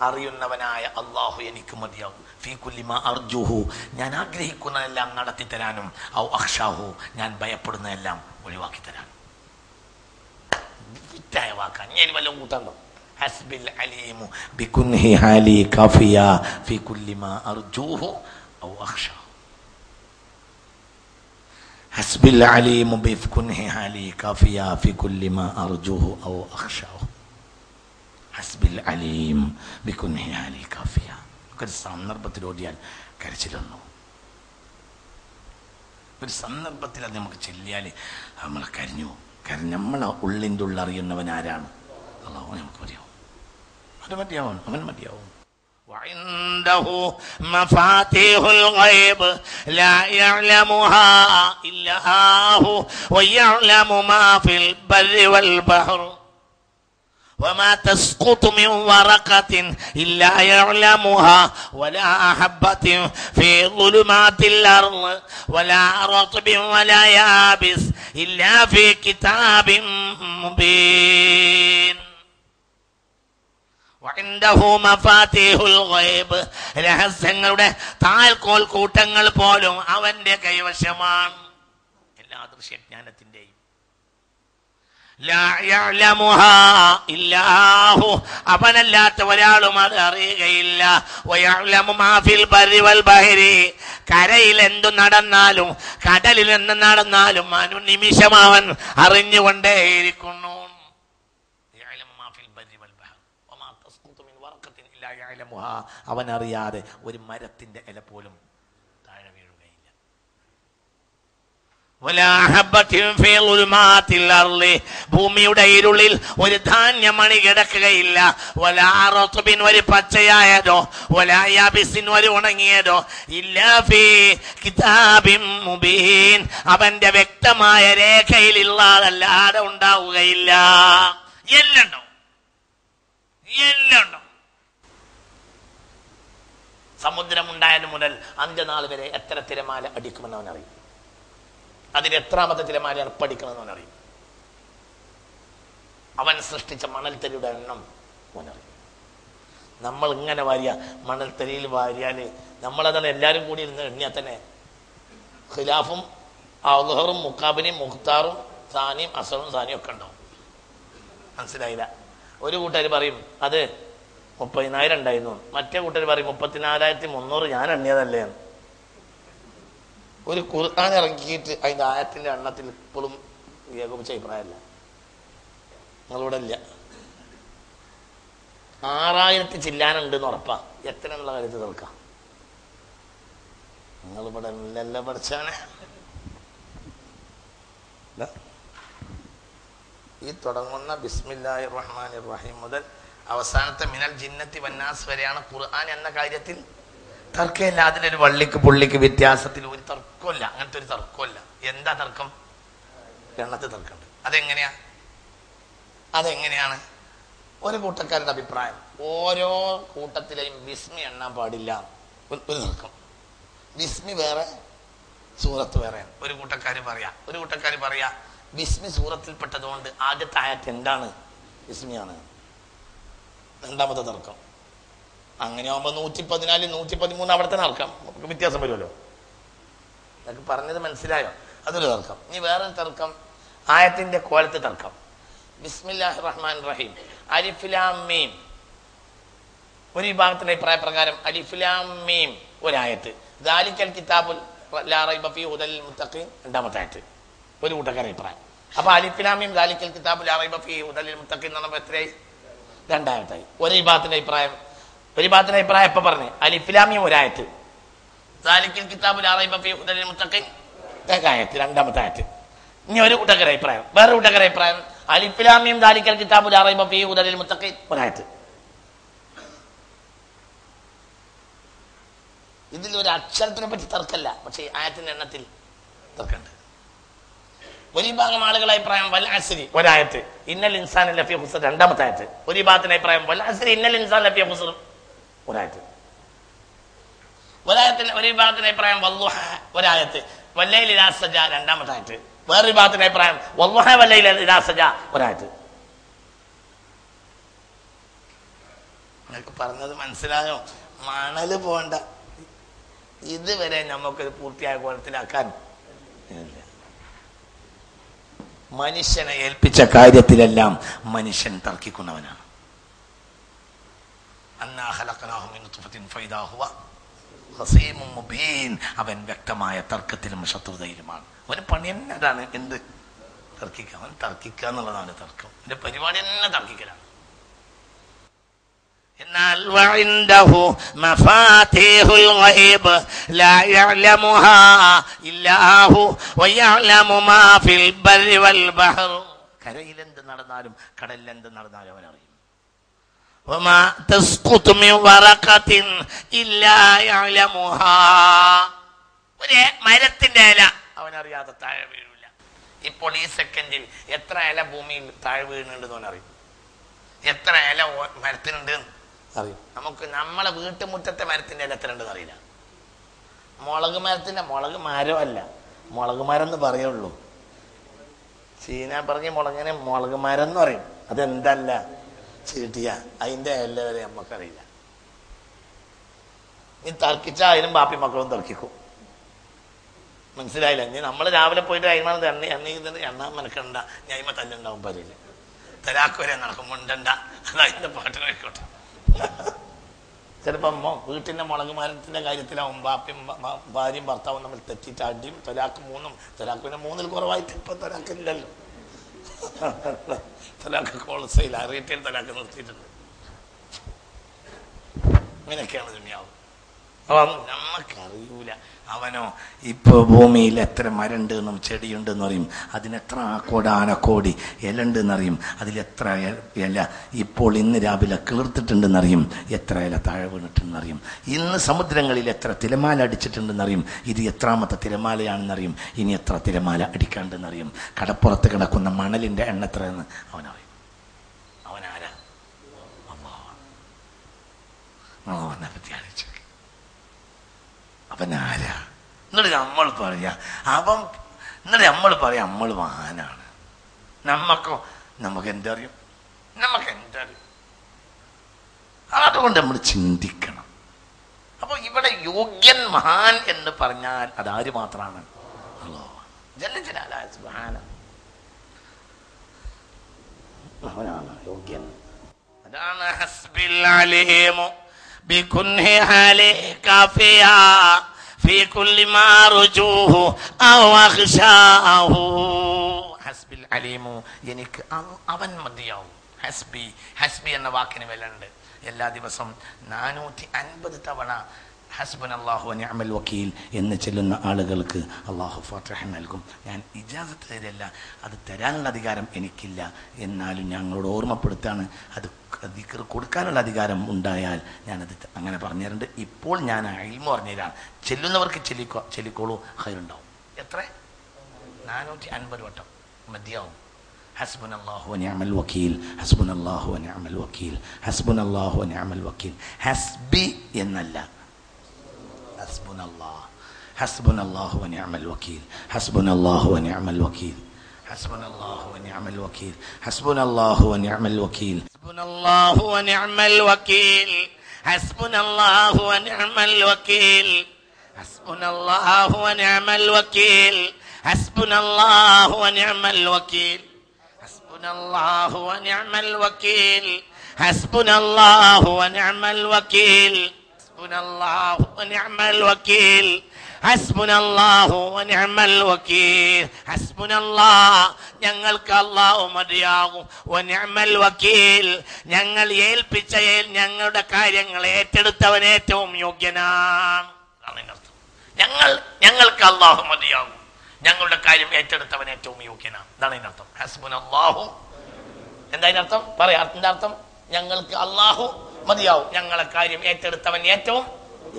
അറിയുന്നവനായ അള്ളാഹു എനിക്ക് മതിയാകും. ഫീ കുല്ലി മാ അർജുഹു, ഞാൻ ആഗ്രഹിക്കുന്നതെല്ലാം നടത്തി തരാനും, ഔ അഖ്ശാഹു, ഞാൻ ഭയപ്പെടുന്നതെല്ലാം ഒഴിവാക്കി തരാനും. വിറ്റായ വാക്കാൻ ഞാൻ വല്ലതും കൂട്ടാണ്ടോ? ഹസ്ബിൽ അലീമു ബികുൻഹി ഹാലി കാഫിയ ഫീ കുല്ലി മാ അർജുഹു ഔ അഖ്ശാഹു. ഹസ്ബിൽ അലീമു ബികുൻഹി ഹാലി കാഫിയ ഫീ കുല്ലി മാ അർജുഹു ഔ അഖ്ശാഹു. ഹസ്ബിൽ അലീം ബികുൻഹി ഹാലി കാഫിയ. ഒരു സന്ദർഭത്തിൽ ഓടിയാൽ കരച്ചിൽ വന്നു. ഒരു സന്ദർഭത്തിൽ അത് നമുക്ക് ചെല്ലിയാൽ നമ്മൾ കരഞ്ഞു. കാരണം നമ്മളെ ഉള്ളിൻ്റെ ഉള്ളിൽ അറിയുന്നവൻ ആരാണ്? അല്ലാഹു നമുക്ക് മതിയാവും. അത് മതിയാവും, അവൻ മതിയാവും. وعنده مفاتيح الغيب لا يعلمها إلا هو ويعلم ما في البر والبحر وما تسقط من ورقة إلا يعلمها ولا حبة في ظلمات الأرض ولا رطب ولا يابس إلا في كتاب مبين وعنده مفاتيح الغيب രഹസ്യങ്ങളുടെ താൽക്കോൽ കൂട്ടങ്ങൾ പോലും അവന്റെ കൈവശമാണ്. എല്ലാ ദൃശ്യജ്ഞാനത്തിന്റെയും അവനല്ലാത്ത ഒരാളും അത് അറിയുകയില്ല. കരയിൽ എന്തു നടന്നാലും കടലിൽ എന്ത് നടന്നാലും അനുനിമിഷം അവൻ അറിഞ്ഞുകൊണ്ടേയിരിക്കുന്നു. അവൻ അറിയാതെ ഒരു മരത്തിന്റെ ഇല പോലും താഴെ വീഴുകയില്ല. ഭൂമിയുടെ ഇരുളിൽ ഒരു ധാന്യമണി കിടക്കുകയില്ല. ഒരു പച്ചയായതോ ഒരു ഉണങ്ങിയതോ ഇല്ലാ ഫീ കിതാബിൻ മുബീൻ അവന്റെ വ്യക്തമായ രേഖയിൽ ഇല്ലാതല്ലാതെ ഉണ്ടാവുകയില്ല. എല്ലാം ഉണ്ടോ. സമുദ്രമുണ്ടായത് മുതൽ അന്ത്യനാൾ വരെ എത്ര തിരമാല അടിക്കുമെന്ന് അവനറിയും. അതിന് എത്രാമത്തെ തിരമാലയാണ് പഠിക്കണമെന്ന് അവനറിയും. അവൻ സൃഷ്ടിച്ച മണൽത്തരിയുടെ എണ്ണം അവനറിയും. നമ്മൾ ഇങ്ങനെ വാരിയ മണൽത്തരിയിൽ വാരിയാൽ നമ്മളതാണ് എല്ലാവരും കൂടി ഇരുന്ന് എണ്ണിയാൽ തന്നെ ഖിലാഫും അദ്ഹറും മുക്കാബിനും മുഖ്താറും സാനിയും അസറും സാനിയും ഒക്കെ ഉണ്ടാവും. മനസ്സിലായില്ല? ഒരു കൂട്ടർ പറയും അത് 30,000 ഉണ്ടായിരുന്നു, മറ്റേ കൂട്ടർ പറയും 34,300 ഞാൻ എണ്ണിയതല്ലേ. ഒരു ഖുർആൻ ഇറക്കിയിട്ട് അതിൻ്റെ ആയത്തിന്റെ എണ്ണത്തിൽ ഇപ്പോഴും ഏകോപിച്ച അഭിപ്രായമല്ല. നിങ്ങളിവിടെ ഇല്ല. 6,000 ചില്ലാനുണ്ടെന്ന് ഉറപ്പാ. എത്ര എന്നുള്ള കാര്യത്തിൽ തീർക്കാം. നിങ്ങളിവിടെ ഇല്ലല്ലോ പഠിച്ചാണ്. ഈ തുടങ്ങുന്ന ബിസ്മില്ലാഹിർ റഹ്മാനിർ റഹീം മുതൽ അവസാനത്തെ മിനൽ ജിന്നത്തി വന്നാസ് വരെയാണ് ഖുർആൻ എന്ന കാര്യത്തിൽ തർക്കമില്ല. അതിലൊരു വള്ളിക്ക് പുള്ളിക്ക് വ്യത്യാസത്തിൽ ഒരു തർക്കമില്ല. അങ്ങനത്തെ ഒരു തർക്കമില്ല. എന്താ തർക്കം? എണ്ണത്തിൽ തർക്കമുണ്ട്. അതെങ്ങനെയാണ്? ഒരു കൂട്ടക്കാരുടെ അഭിപ്രായം ഓരോ കൂട്ടത്തിലെയും ബിസ്മി എണ്ണാൻ പാടില്ല. ഒരു തർക്കം. ബിസ്മി വേറെ സൂറത്ത് വേറെ. ഒരു കൂട്ടക്കാർ പറയാ ബിസ്മി സൂറത്തിൽപ്പെട്ടതുകൊണ്ട് ആദ്യത്തെ ആയത്ത് എന്താണ്? ബിസ്മിയാണ്. രണ്ടാമത്തെ തർക്കം. അങ്ങനെ ആകുമ്പോൾ 114, 113 അവിടെ തന്നെ തർക്കം. നമുക്ക് വ്യത്യാസം വരുമല്ലോ. എനിക്ക് പറഞ്ഞത് മനസ്സിലായോ? അതൊരു തർക്കം. ഇനി വേറൊരു തർക്കം ആയത്തിന്റെ കോലത്ത് തർക്കം. ബിസ്മില്ലാഹിർ റഹ്മാനിർ റഹീം അലിഫ് ലാം മീം. ഒരു വിഭാഗത്തിന്റെ അഭിപ്രായ പ്രകാരം അലിഫ് ലാം മീം ഒരായത്ത്, ദാലിക്കൽ കിതാബുൽ ലാ റൈബ ഫീഹി ഹുദൽ ലിൽ മുത്തഖീൻ രണ്ടാമത്തെ ആയത്ത്. ഒരു കൂട്ടക്കാരുടെ അഭിപ്രായം. അപ്പൊ അലിഫ് ലാം മീം ദാലിക്കൽ കിതാബുൽ ലാ റൈബ ഫീഹി ഹുദൽ ലിൽ മുത്തഖീൻ എന്ന് പറഞ്ഞപ്പോൾ എത്രയായി? രണ്ടാമത്തായി. ഒരു വിഭാഗത്തിന്റെ അഭിപ്രായം എപ്പോ പറഞ്ഞു? അലിഫ് ലാം മീം ഒരായത്ത്, ദാലിക്കൽ കിതാബുൽ ലാ റൈബ ഫീഹി ഹുദൽ ലിൽ മുത്തഖീൻ ആയത്ത് രണ്ടാമത്തെ ആയത്ത്. ഇനി ഒരു കൂട്ടക്കാരുടെ അഭിപ്രായം, വേറെ കൂട്ടക്കാരുടെ അഭിപ്രായം അലിഫ് ലാം മീം ദാലിക്കൽ കിതാബുൽ ലാ റൈബ ഫീഹി ഹുദൽ ലിൽ മുത്തഖീൻ ഒരായത്ത്. ഇതിൽ ഒരു അക്ഷരത്തിനെ പറ്റി തർക്കമല്ല, പക്ഷേ ആയത്തിന്റെ എണ്ണത്തിൽ തർക്കമുണ്ട്. ഒരു വിഭാഗം ആളുകളുടെ അഭിപ്രായം വൽ അസ്രി ഒരായത്ത്, ഇന്നൽ ഇൻസാന ലഫീ ഖുസ്ർ രണ്ടാമത്തെ ആയത്ത്. ഒരു വിഭാഗത്തിന്റെ അഭിപ്രായം വൽ അസ്രി ഇന്നൽ ഇൻസാന ലഫീ ഖുസ്ർ ഒരായത്ത്. ഒരു വിഭാഗത്തിന്റെ അഭിപ്രായം വല്ലുഹ ഒരായത്ത്, വല്ലൈലി ഇദാ സജ രണ്ടാമത്തെ ആയത്ത്. വേറെ വിഭാഗത്തിന്റെ അഭിപ്രായം വല്ലുഹ വല്ലൈലി ഇദാ സജ ഒരായത്ത്. നിങ്ങൾക്ക് പറഞ്ഞത് മനസ്സിലായോ? മണല് പോണ്ട. ഇതുവരെ നമുക്കൊരു പൂർത്തിയായ കോലത്തിലാക്കാൻ മനുഷ്യനെ ഏൽപ്പിച്ച കാര്യത്തിലെല്ലാം മനുഷ്യൻ തർക്കിക്കുന്നവനാണ്. അവൻ വ്യക്തമായ തർക്കത്തിലും ശത്രുതയിലുമാണ്. അവന് പണി തന്നെ അതാണ്. എന്ത് തർക്കിക്കുക? അവൻ തർക്കിക്കുക എന്നുള്ളതാണ് തർക്കം. എന്റെ പരിപാടി തന്നെ തർക്കിക്കലാണ്. എന്നാൽ വഇൻദഹു മഫാതീഹുൽ ഗൈബ് ലാ യഅലമുഹാ ഇല്ലാഹു വയഅലമു മാ ഫിൽ ബർരി വൽ ബഹർ. കരയിൽ എന്ത് നടന്നാലും കടലിൽ എന്ത് നടന്നാലും അവൻ അറിയും. വമാ തസ്ഖുതു മിൻ വറഖത്തിൻ ഇല്ലാ യഅലമുഹാ. ഒരു മരത്തിന്റെ ഇല അവൻ അറിയാതെ താഴെ വീഴില്ല. ഇപ്പോൾ ഈ സെക്കൻഡിൽ എത്ര ഇല ഭൂമിയിൽ താഴെ വീഴുന്നുണ്ടെന്ന് അവൻ അറിയും. എത്ര ഇല മരത്തിനുണ്ട് അറിയും. നമുക്ക് നമ്മളെ വീട്ടുമുറ്റത്തെ മരത്തിന്റെ ഇല എത്ര ഉണ്ടെന്ന് അറിയില്ല. മുളക് മരത്തിന്റെ മുളക് മരമല്ല, മുളക് മരം എന്ന് പറയുള്ളൂ. ചീന പറഞ്ഞ മുളകിനെ മുളക് മരം എന്ന് പറയും. അതെന്തല്ല ചീട്ടിയ അതിന്റെ ഇല വരെ നമുക്കറിയില്ല. നീ തർക്കിച്ച അതിനും ബാപ്പി മക്കളും തർക്കിക്കും. മനസ്സിലായില്ല? ഇനി നമ്മൾ രാവിലെ പോയിട്ട് അയിമാനത് എണ്ണ മെനക്കണ്ട, ഞായ്മ തല്ലുണ്ടാവും പറയില്ല. തലാക്ക് വരെ നടക്കും മുണ്ടണ്ട, അത് അതിന്റെ പാട്ട് കഴിക്കോട്ടെ. ചിലപ്പോ വീട്ടിന്റെ മുളക് മരത്തിന്റെ കാര്യത്തിലാവും ബാപ്പിയും ഭാര്യയും ഭർത്താവും തമ്മിൽ തെറ്റിയിട്ട് അടിയും തലാക്ക് തലാക്ക് പിന്നെ 3 കുറവായിട്ട് ഇപ്പൊ തലാക്കില്ലല്ലോ. തലാക്ക് ഹോൾസെയിൽ റീറ്റെയിൽ തലാക്ക് നിർത്തിയിട്ടുണ്ട്. ഇങ്ങനെയൊക്കെയാണ് ദുനിയാവ്. അപ്പൊ നമ്മക്കറിയൂല. അവനോ ഇപ്പൊ ഭൂമിയിൽ എത്ര മരണ്ട് എന്നും ചെടിയുണ്ടെന്ന് അറിയും. അതിനെത്ര കോടാനക്കോടി ഇല ഉണ്ടെന്നറിയും. അതിലെത്ര ഇല ഇപ്പോൾ ഇന്ന് രാവിലെ കിളിർത്തിട്ടുണ്ടെന്നറിയും. എത്ര ഇല താഴെ വീണിട്ടുണ്ടെന്നറിയും. ഇന്ന് സമുദ്രങ്ങളിൽ എത്ര തിരമാല അടിച്ചിട്ടുണ്ടെന്നറിയും. ഇത് എത്രാമത്തെ തിരമാലയാണെന്നറിയും. ഇനി എത്ര തിരമാല അടിക്കാണ്ടെന്നറിയും. കടപ്പുറത്ത് കിടക്കുന്ന മണലിന്റെ എണ്ണ എത്രയെന്ന് അവനറിയും. അവനാരാ? അവനെ പറ്റി ആലോചിച്ചു. അവനാരാ? എന്നിട്ട് നമ്മൾ പറയാ നമ്മൾ മഹാനാണ്. നമുക്ക് എന്തറിയും? അതുകൊണ്ട് നമ്മൾ ചിന്തിക്കണം. അപ്പൊ ഇവിടെ യോഗ്യൻ മഹാൻ എന്ന് പറഞ്ഞാൽ അതാര് മാത്രമാണ്? അവനാണ് യോഗ്യൻ. അതാണ് ഹസ്ബിൽ അലീമു ബികുൻഹി ഹാലി കാഫിയാ ഫീ കുല്ലി മാ റുജൂഹു ഔ അഖ്ശാഹു. ഹസ്ബിൽ അലീമു, എനിക്ക് അവൻ മതിയാവും. ഹസ്ബി എന്ന വാക്കിന് വിലയുണ്ട്. എല്ലാ ദിവസവും 450 തവണ ഹസ്ബുനല്ലാഹു വനിഅമൽ വക്കീൽ എന്ന് ചെല്ലുന്ന ആളുകൾക്ക് അള്ളാഹു ഫാത്തിഹ നൽകും. ഞാൻ ഇജാസത്ത് തരില്ല, അത് തരാനുള്ള അധികാരം എനിക്കില്ല. എന്നാലും ഞങ്ങളോട് ഓർമ്മപ്പെടുത്താണ്. അത് ദിക്ർ കൊടുക്കാനുള്ള അധികാരം ഉണ്ടായാൽ ഞാനത് അങ്ങനെ പറഞ്ഞുതരുന്നുണ്ട്. ഇപ്പോൾ ഞാൻ ഇൽമു പറഞ്ഞുതരാണ്. ചെല്ലുന്നവർക്ക് ചെല്ലിക്കോളൂ, ഖൈറുണ്ടാവും. എത്ര? 450 വട്ടം മതിയാവും. ഹസ്ബുനല്ലാഹു വനിഅമൽ വക്കീൽ, ഹസ്ബുനല്ലാഹു വനിഅമൽ വക്കീൽ, ഹസ്ബുനല്ലാഹു വനിഅമൽ വക്കീൽ. ഹസ്ബി എന്നല്ല, ഹസ്ബുനല്ലാഹു വനിഅമൽ വക്കീൽ, ഹസ്ബുനല്ലാഹു വനിഅമൽ വക്കീൽ, ഹസ്ബുനല്ലാഹു വനിഅമൽ വക്കീൽ, ഹസ്ബുനല്ലാഹു വനിഅമൽ വക്കീൽ, ഹസ്ബുനല്ലാഹു വനിഅമൽ വക്കീൽ, ഹസ്ബുനല്ലാഹു വനിഅമൽ വക്കീൽ, ഹസ്ബുനല്ലാഹു വനിഅമൽ വക്കീൽ, ഹസ്ബുനല്ലാഹു വനിഅമൽ വക്കീൽ, ഹസ്ബുനല്ലാഹു വനിഅമൽ വക്കീൽ, ഹസ്ബുനല്ലാഹു വനിഅമൽ വക്കീൽ, ഹസ്ബുനല്ലാഹു വനിഅമൽ വക്കീൽ, ഹസ്ബുനല്ലാഹു വനിഅമൽ വക്കീൽ. ഹസ്ബുനല്ലാഹ്, ഞങ്ങൾക്ക് അല്ലാഹു മതിയാകും. വനിഅമൽ വക്കീൽ, ഞങ്ങൾ ഏൽപ്പിച്ച ഞങ്ങളുടെ കാര്യങ്ങൾ ഏറ്റെടുത്തവൻ ഏറ്റവും യോഗ്യനാണ്. ഞങ്ങൾക്ക് അല്ലാഹു മതിയാകും, ഞങ്ങളുടെ കാര്യം ഏറ്റെടുത്തവൻ ഏറ്റവും യോഗ്യനാണ്. ഇതാണ് അതിനർത്ഥം. ഹസ്ബുനല്ലാഹു എന്താ അതിനർത്ഥം? പറയാ അതിന്റെ അർത്ഥം. ഞങ്ങൾക്ക് അല്ലാഹു മതിയാവും, ഞങ്ങളെ കാര്യം ഏറ്റെടുത്തവൻ ഏറ്റവും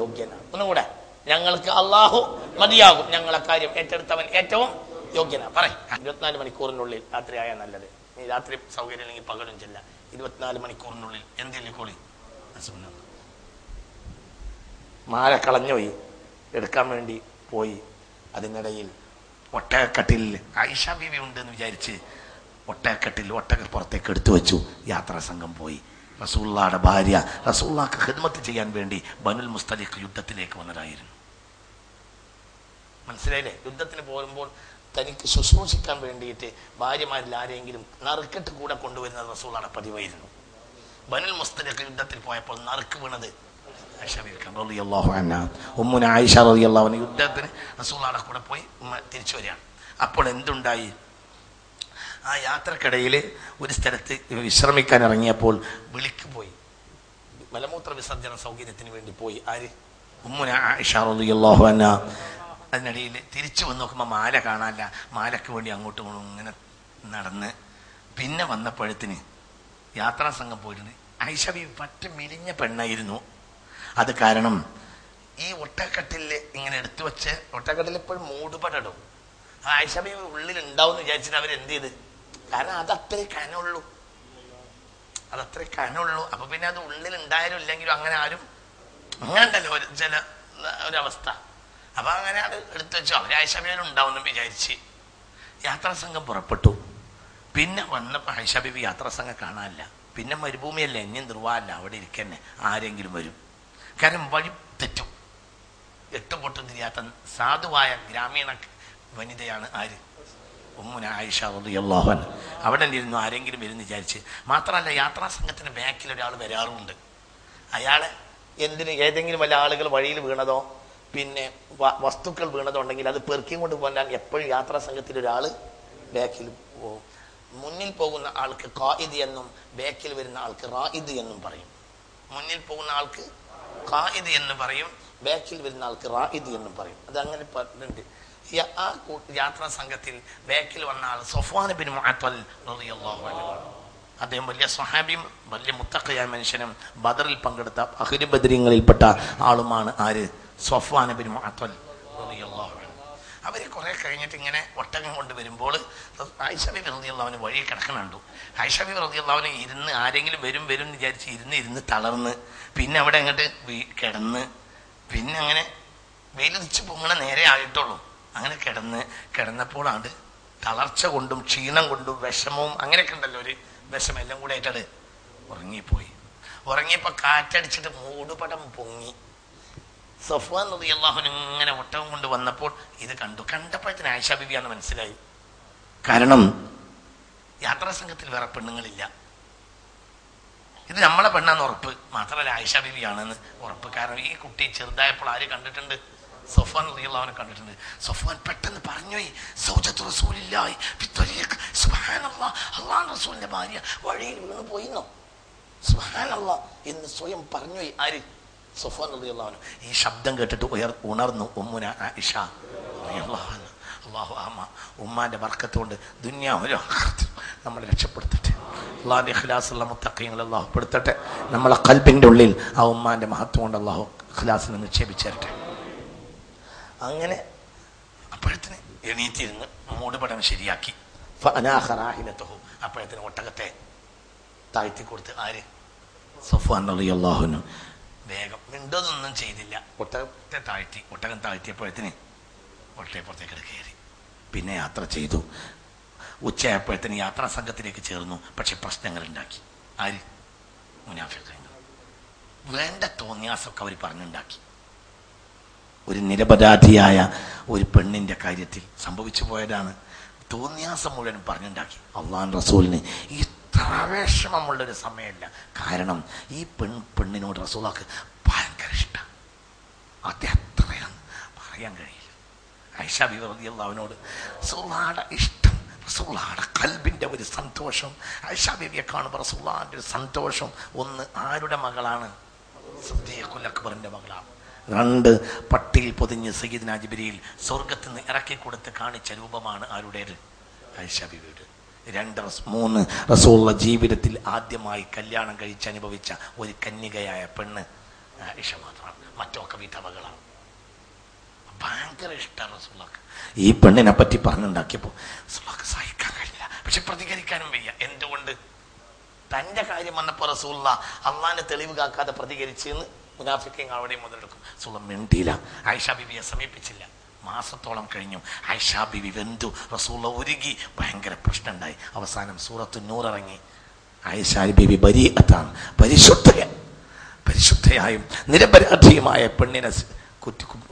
യോഗ്യനാണ്. ഒന്നുകൂടെ, ഞങ്ങൾക്ക് അല്ലാഹു മതിയാകും, ഞങ്ങളെ കാര്യം ഏറ്റെടുത്തവൻ ഏറ്റവും യോഗ്യനാണ്. പറ. 24 മണിക്കൂറിനുള്ളിൽ രാത്രിയായാൽ നല്ലത്. നീ രാത്രി സൗകര്യം ഇല്ലെങ്കിൽ പകലും ചെല്ല. 24 മണിക്കൂറിനുള്ളിൽ എന്തില്ലിക്കോളി. മാല കളഞ്ഞുപോയി, എടുക്കാൻ വേണ്ടി പോയി. അതിനിടയിൽ ഒട്ടകക്കട്ടിൽ ആയിഷ ബീവി ഉണ്ടെന്ന് വിചാരിച്ച് ഒട്ടക പുറത്തേക്ക് എടുത്തു വെച്ചു. യാത്രാ സംഘം പോയി. റസൂലുള്ളാഹിയുടെ ഭാര്യ റസൂലുള്ളാഹിക്ക് ഖിദ്മത്ത് ചെയ്യാൻ വേണ്ടി ബനുൽ മുസ്തലിഖ് യുദ്ധത്തിലേക്ക് വന്നതായിരുന്നു. മനസ്സിലായില്ലേ? യുദ്ധത്തിന് പോകുമ്പോൾ തനിക്ക് ശുശ്രൂഷിക്കാൻ വേണ്ടിയിട്ട് ഭാര്യമാരിൽ ആരെങ്കിലും നറുക്കിട്ട് കൂടെ കൊണ്ടുവരുന്നത് റസൂലുള്ളാഹിയുടെ പതിവായിരുന്നു. ബനുൽ മുസ്തലിഖ് യുദ്ധത്തിൽ പോയപ്പോൾ നറുക്ക് വീണത് ഉമ്മുന ആയിഷ റളിയല്ലാഹു അൻഹ യുദ്ധത്തിന് റസൂലുള്ളാഹിയുടെ കൂടെ പോയി തിരിച്ചു വരികയാണ്. അപ്പോൾ എന്തുണ്ടായി? ആ യാത്രക്കിടയിൽ ഒരു സ്ഥലത്ത് വിശ്രമിക്കാൻ ഇറങ്ങിയപ്പോൾ വിളിക്ക് പോയി. മലമൂത്ര വിസർജന സൗകര്യത്തിന് വേണ്ടി പോയി. ആര്? ഉമ്മുന ആയിഷ റളിയല്ലാഹു അൻഹ. അതിനിടയിൽ തിരിച്ചു വന്ന് നോക്കുമ്പോൾ മാല കാണാനില്ല. മാലയ്ക്ക് വേണ്ടി അങ്ങോട്ടും ഇങ്ങനെ നടന്ന് പിന്നെ വന്നപ്പോഴത്തിന് യാത്രാ സംഘം പോയിട്ടുണ്ട്. ആയിഷ ബീവി പറ്റ മെലിഞ്ഞ പെണ്ണായിരുന്നു. അത് കാരണം ഈ ഒട്ടകക്കട്ടിൽ ഇങ്ങനെ എടുത്തു വെച്ച് ഒട്ടകക്കട്ടിൽ എപ്പോഴും മൂടുപടടും. ആയിഷ ബീവി ഉള്ളിൽ ഉണ്ടാവും എന്ന് വിചാരിച്ചിട്ട് അവരെന്ത് ചെയ്ത്? കാരണം അത് അത്രേ കനമുള്ളൂ. അതത്രേ കനുള്ളൂ. അപ്പൊ പിന്നെ അത് ഉള്ളിൽ ഉണ്ടായാലും ഇല്ലെങ്കിലും അങ്ങനെ ആരും അങ്ങനെ ഉണ്ടല്ലോ ചില ഒരവസ്ഥ. അപ്പൊ അങ്ങനെ അത് എടുത്തു വെച്ചു. ആയിഷാബിബി ഉണ്ടാവുമെന്ന് വിചാരിച്ച് യാത്രാ സംഘം പുറപ്പെട്ടു. പിന്നെ വന്നപ്പോൾ ആയിഷാബിബി യാത്രാ സംഘം കാണാനില്ല. പിന്നെ മരുഭൂമിയല്ലേ, ഇനിയും നിർവാഹമല്ല, അവിടെ ഇരിക്കന്നെ ആരെങ്കിലും വരും. കാരണം വഴി തെറ്റും. എട്ടുപൊട്ടും തിരിയാത്ത സാധുവായ ഗ്രാമീണ വനിതയാണ് ആര്? ഉമ്മുന ആയിഷ റളിയല്ലാഹു അൻഹ. അവിടെ ഇരുന്നു ആരെങ്കിലും വരുമെന്ന് വിചാരിച്ച്. മാത്രമല്ല യാത്രാ സംഘത്തിന് ബാക്കിൽ ഒരാൾ വരാറുമുണ്ട്. അയാളെ ഏതെങ്കിലും വല്ല ആളുകൾ വഴിയിൽ വീണതോ പിന്നെ വസ്തുക്കൾ വീണതോ ഉണ്ടെങ്കിൽ അത് പെറുക്കിയും കൊണ്ട് പോകാൻ എപ്പോഴും യാത്രാ സംഘത്തിൽ ഒരാൾ ബാക്കിൽ പോകും. മുന്നിൽ പോകുന്ന ആൾക്ക് ഖായിദ് എന്നും ബാക്കിൽ വരുന്ന ആൾക്ക് റായിദ് എന്നും പറയും. മുന്നിൽ പോകുന്ന ആൾക്ക് ഖായിദ് എന്ന് പറയും, ബാക്കിൽ വരുന്ന ആൾക്ക് റായിദ് എന്നും പറയും. അതങ്ങനെ പറഞ്ഞിട്ടുണ്ട്. ആ യാത്രാ സംഘത്തിൽ ബാക്കിൽ വന്ന ആൾ സഫ്വാൻ ബിൻ മുഅത്തൽ റളിയല്ലാഹു അൻഹു. അദ്ദേഹം വലിയ സ്വഹാബിയും വലിയ മുത്തഖിയായ മനുഷ്യനും ബദറിൽ പങ്കെടുത്ത അഹ്ലു ബദരീങ്ങളിൽപ്പെട്ട ആളുമാണ് ആര്? സഫ്വാൻ ബിൻ മുഅത്തൽ റളിയല്ലാഹു അൻഹു. അവർ കുറെ കഴിഞ്ഞിട്ട് ഇങ്ങനെ ഒട്ടകം കൊണ്ട് വരുമ്പോൾ ആയിഷ ബീബി റളിയല്ലാഹു അൻഹ വഴി കിടക്കണുണ്ടു. ആയിഷ ബീബി റളിയല്ലാഹു അൻഹ ഇരുന്ന് ആരെങ്കിലും വരും എന്ന് വിചാരിച്ച് ഇരുന്ന് തളർന്ന് പിന്നെ അവിടെ അങ്ങോട്ട് കിടന്ന് പിന്നെ അങ്ങനെ വെയിലുദിച്ച് പൊങ്ങണ നേരെ ആയിട്ടുള്ളൂ. അങ്ങനെ കിടന്നപ്പോഴാണ്ട് തളർച്ച കൊണ്ടും ക്ഷീണം കൊണ്ടും വിഷമവും അങ്ങനെയൊക്കെ ഉണ്ടല്ലോ, ഒരു വിഷമം എല്ലാം കൂടെ ആയിട്ടത് ഉറങ്ങിപ്പോയി. ഉറങ്ങിയപ്പോൾ കാറ്റടിച്ചിട്ട് മൂടുപടം പൊങ്ങി. സഫ്വാൻ റളിയല്ലാഹു അൻഹു ഇങ്ങനെ ഒട്ടകം കൊണ്ട് വന്നപ്പോൾ ഇത് കണ്ടപ്പോഴത്തേന് ആയിഷ ബീബിയാണെന്ന് മനസ്സിലായി. കാരണം യാത്രാ സംഘത്തിൽ വേറെ പെണ്ണുങ്ങളില്ല, ഇത് നമ്മളെ പെണ്ണാന്ന് ഉറപ്പ്. മാത്രമല്ല ആയിഷ ബീബിയാണെന്ന് ഉറപ്പ്. കാരണം ഈ കുട്ടി ചെറുതായപ്പോൾ ആര് കണ്ടിട്ടുണ്ട്? സഫ്വാൻ റളിയല്ലാഹു അൻഹു കണ്ടിട്ടുണ്ട്. സഫ്വാൻ പെട്ടെന്ന് പറഞ്ഞുപോയി, സൗജത്തു റസൂലില്ലാഹി ഫിത്വരീഖ്, സുബ്ഹാനല്ലാഹ്, അല്ലാഹുവിന്റെ റസൂലിന്റെ ഭാര്യ വഴിയിൽ വീണ് പോയിന്നോ, സുബ്ഹാനല്ലാഹ് എന്ന് സ്വയം പറഞ്ഞുപോയി. ആര്? സഫ്വാൻ റളിയല്ലാഹു അൻഹു. ഈ ശബ്ദം കേട്ടിട്ട് ഉണർന്നു ഉമ്മുന ആയിഷ റളിയല്ലാഹു അൻഹ. അല്ലാഹു ഉമ്മാന്റെ ബർക്കത്ത് കൊണ്ട് ദുനിയാവിലും ആഖിറത്തിലും നമ്മളെ രക്ഷപ്പെടുത്തട്ടെ. അല്ലാഹുവിന്റെ ഇഖ്ലാസുള്ള മുത്തഖീങ്ങൾ അല്ലാഹു പെടുത്തട്ടെ. നമ്മളെ ഖൽബിന്റെ ഉള്ളിൽ ആ ഉമ്മാന്റെ മഹത്വം കൊണ്ട് അല്ലാഹു ഇഖ്ലാസിനെ നിക്ഷേപിച്ചു തരട്ടെ. അങ്ങനെ അപ്പോഴത്തിന് എണീറ്റിരുന്ന് മൂടുപടം ശരിയാക്കി. അപ്പോഴത്തിന് ഒട്ടകത്തെ താഴ്ത്തി കൊടുത്ത് ആര്? സഫ്വാൻ റളിയല്ലാഹു അൻഹു. വേഗം മിണ്ടതൊന്നും ചെയ്തില്ല, ഒട്ടകത്തെ താഴ്ത്തി. ഒട്ടകം താഴ്ത്തിയപ്പോഴത്തിന് ഒട്ടയപ്പുറത്തേക്ക് കയറി. പിന്നെ യാത്ര ചെയ്തു. ഉച്ചയായപ്പോഴത്തിന് യാത്രാ സംഘത്തിലേക്ക് ചേർന്നു. പക്ഷെ പ്രശ്നങ്ങൾ ഉണ്ടാക്കി. ആര്? മുനാഫിഖീങ്ങൾ. വേണ്ട തോന്നിയാസമൊക്കെ അവർ പറഞ്ഞുണ്ടാക്കി. ഒരു നിരപരാധിയായ ഒരു പെണ്ണിന്റെ കാര്യത്തിൽ സംഭവിച്ചു പോയതാണ്. തോന്നിയാസം മുഴുവൻ പറഞ്ഞുണ്ടാക്കി. അള്ളാഹുവിന്റെ റസൂലിന് ഇത്ര വിഷമമുള്ളൊരു സമയമല്ല. കാരണം ഈ പെണ്ണിനോട് റസൂലാക്ക് ഭയങ്കര ഇഷ്ടം. അതെത്രയാന്ന് പറയാൻ കഴിയില്ല. ആയിഷ ബീവി റളിയല്ലാഹു അൻഹയോട് റസൂലുള്ളാഹിയുടെ ഇഷ്ടം, റസൂലുള്ളാഹിയുടെ ഖൽബിന്റെ ഒരു സന്തോഷം. ആയിഷ ബീവിയെ കാണുമ്പോൾ റസൂലുള്ളാഹിന്റെ ഒരു സന്തോഷം. ഒന്ന്, ആരുടെ മകളാണ്? സിദ്ദീഖുൽ അക്ബറിന്റെ മകളാണ്. 2, പട്ടിയിൽ പൊതിഞ്ഞ് സയ്യിദ്നാ ജിബ്രീൽ സ്വർഗത്ത് നിന്ന് ഇറക്കി കൊടുത്ത് കാണിച്ച രൂപമാണ് ആരുടേത്? ആയിഷ ബീവിയുടെ. 3, റസൂലുള്ള ജീവിതത്തിൽ ആദ്യമായി കല്യാണം കഴിച്ചനുഭവിച്ച ഒരു കന്യകയായ പെണ്ണ് ആയിഷ മാത്രമാണ്. മറ്റൊക്കെ വിധവകളാണ്. ഭയങ്കര ഇഷ്ടമാണ് റസൂലുള്ളാഹിക്ക്. ഈ പെണ്ണിനെ പറ്റി പറഞ്ഞുണ്ടാക്കിയപ്പോൾ റസൂലുള്ളാഹിക്ക് സഹിക്കാൻ കഴിഞ്ഞില്ല. പക്ഷെ പ്രതികരിക്കാനും വയ്യ. എന്തുകൊണ്ട്? തന്റെ കാര്യം വന്നപ്പോൾ റസൂലുള്ളാഹി അള്ളാഹിന്റെ തെളിവ് കാക്കാതെ പ്രതികരിച്ചെന്ന് മുനാഫിഖീങ്ങൾ അവിടെ മുതലെടുക്കും. റസൂലുള്ളാഹി മിണ്ടിയില്ല. ആയിഷ ബീവിയെ സമീപിച്ചില്ല. മാസത്തോളം കഴിഞ്ഞു. ആയിഷ ബീവി വെന്തു. റസൂലുള്ളാഹി ഒരുങ്ങി. ഭയങ്കര പ്രശ്നം ഉണ്ടായി. അവസാനം സൂറത്തു നൂർ ഇറങ്ങി. ആയിഷ ബീവി ബരീഅത്താണ്, പരിശുദ്ധയായും നിരപരാധിയുമായ പെണ്ണിനെ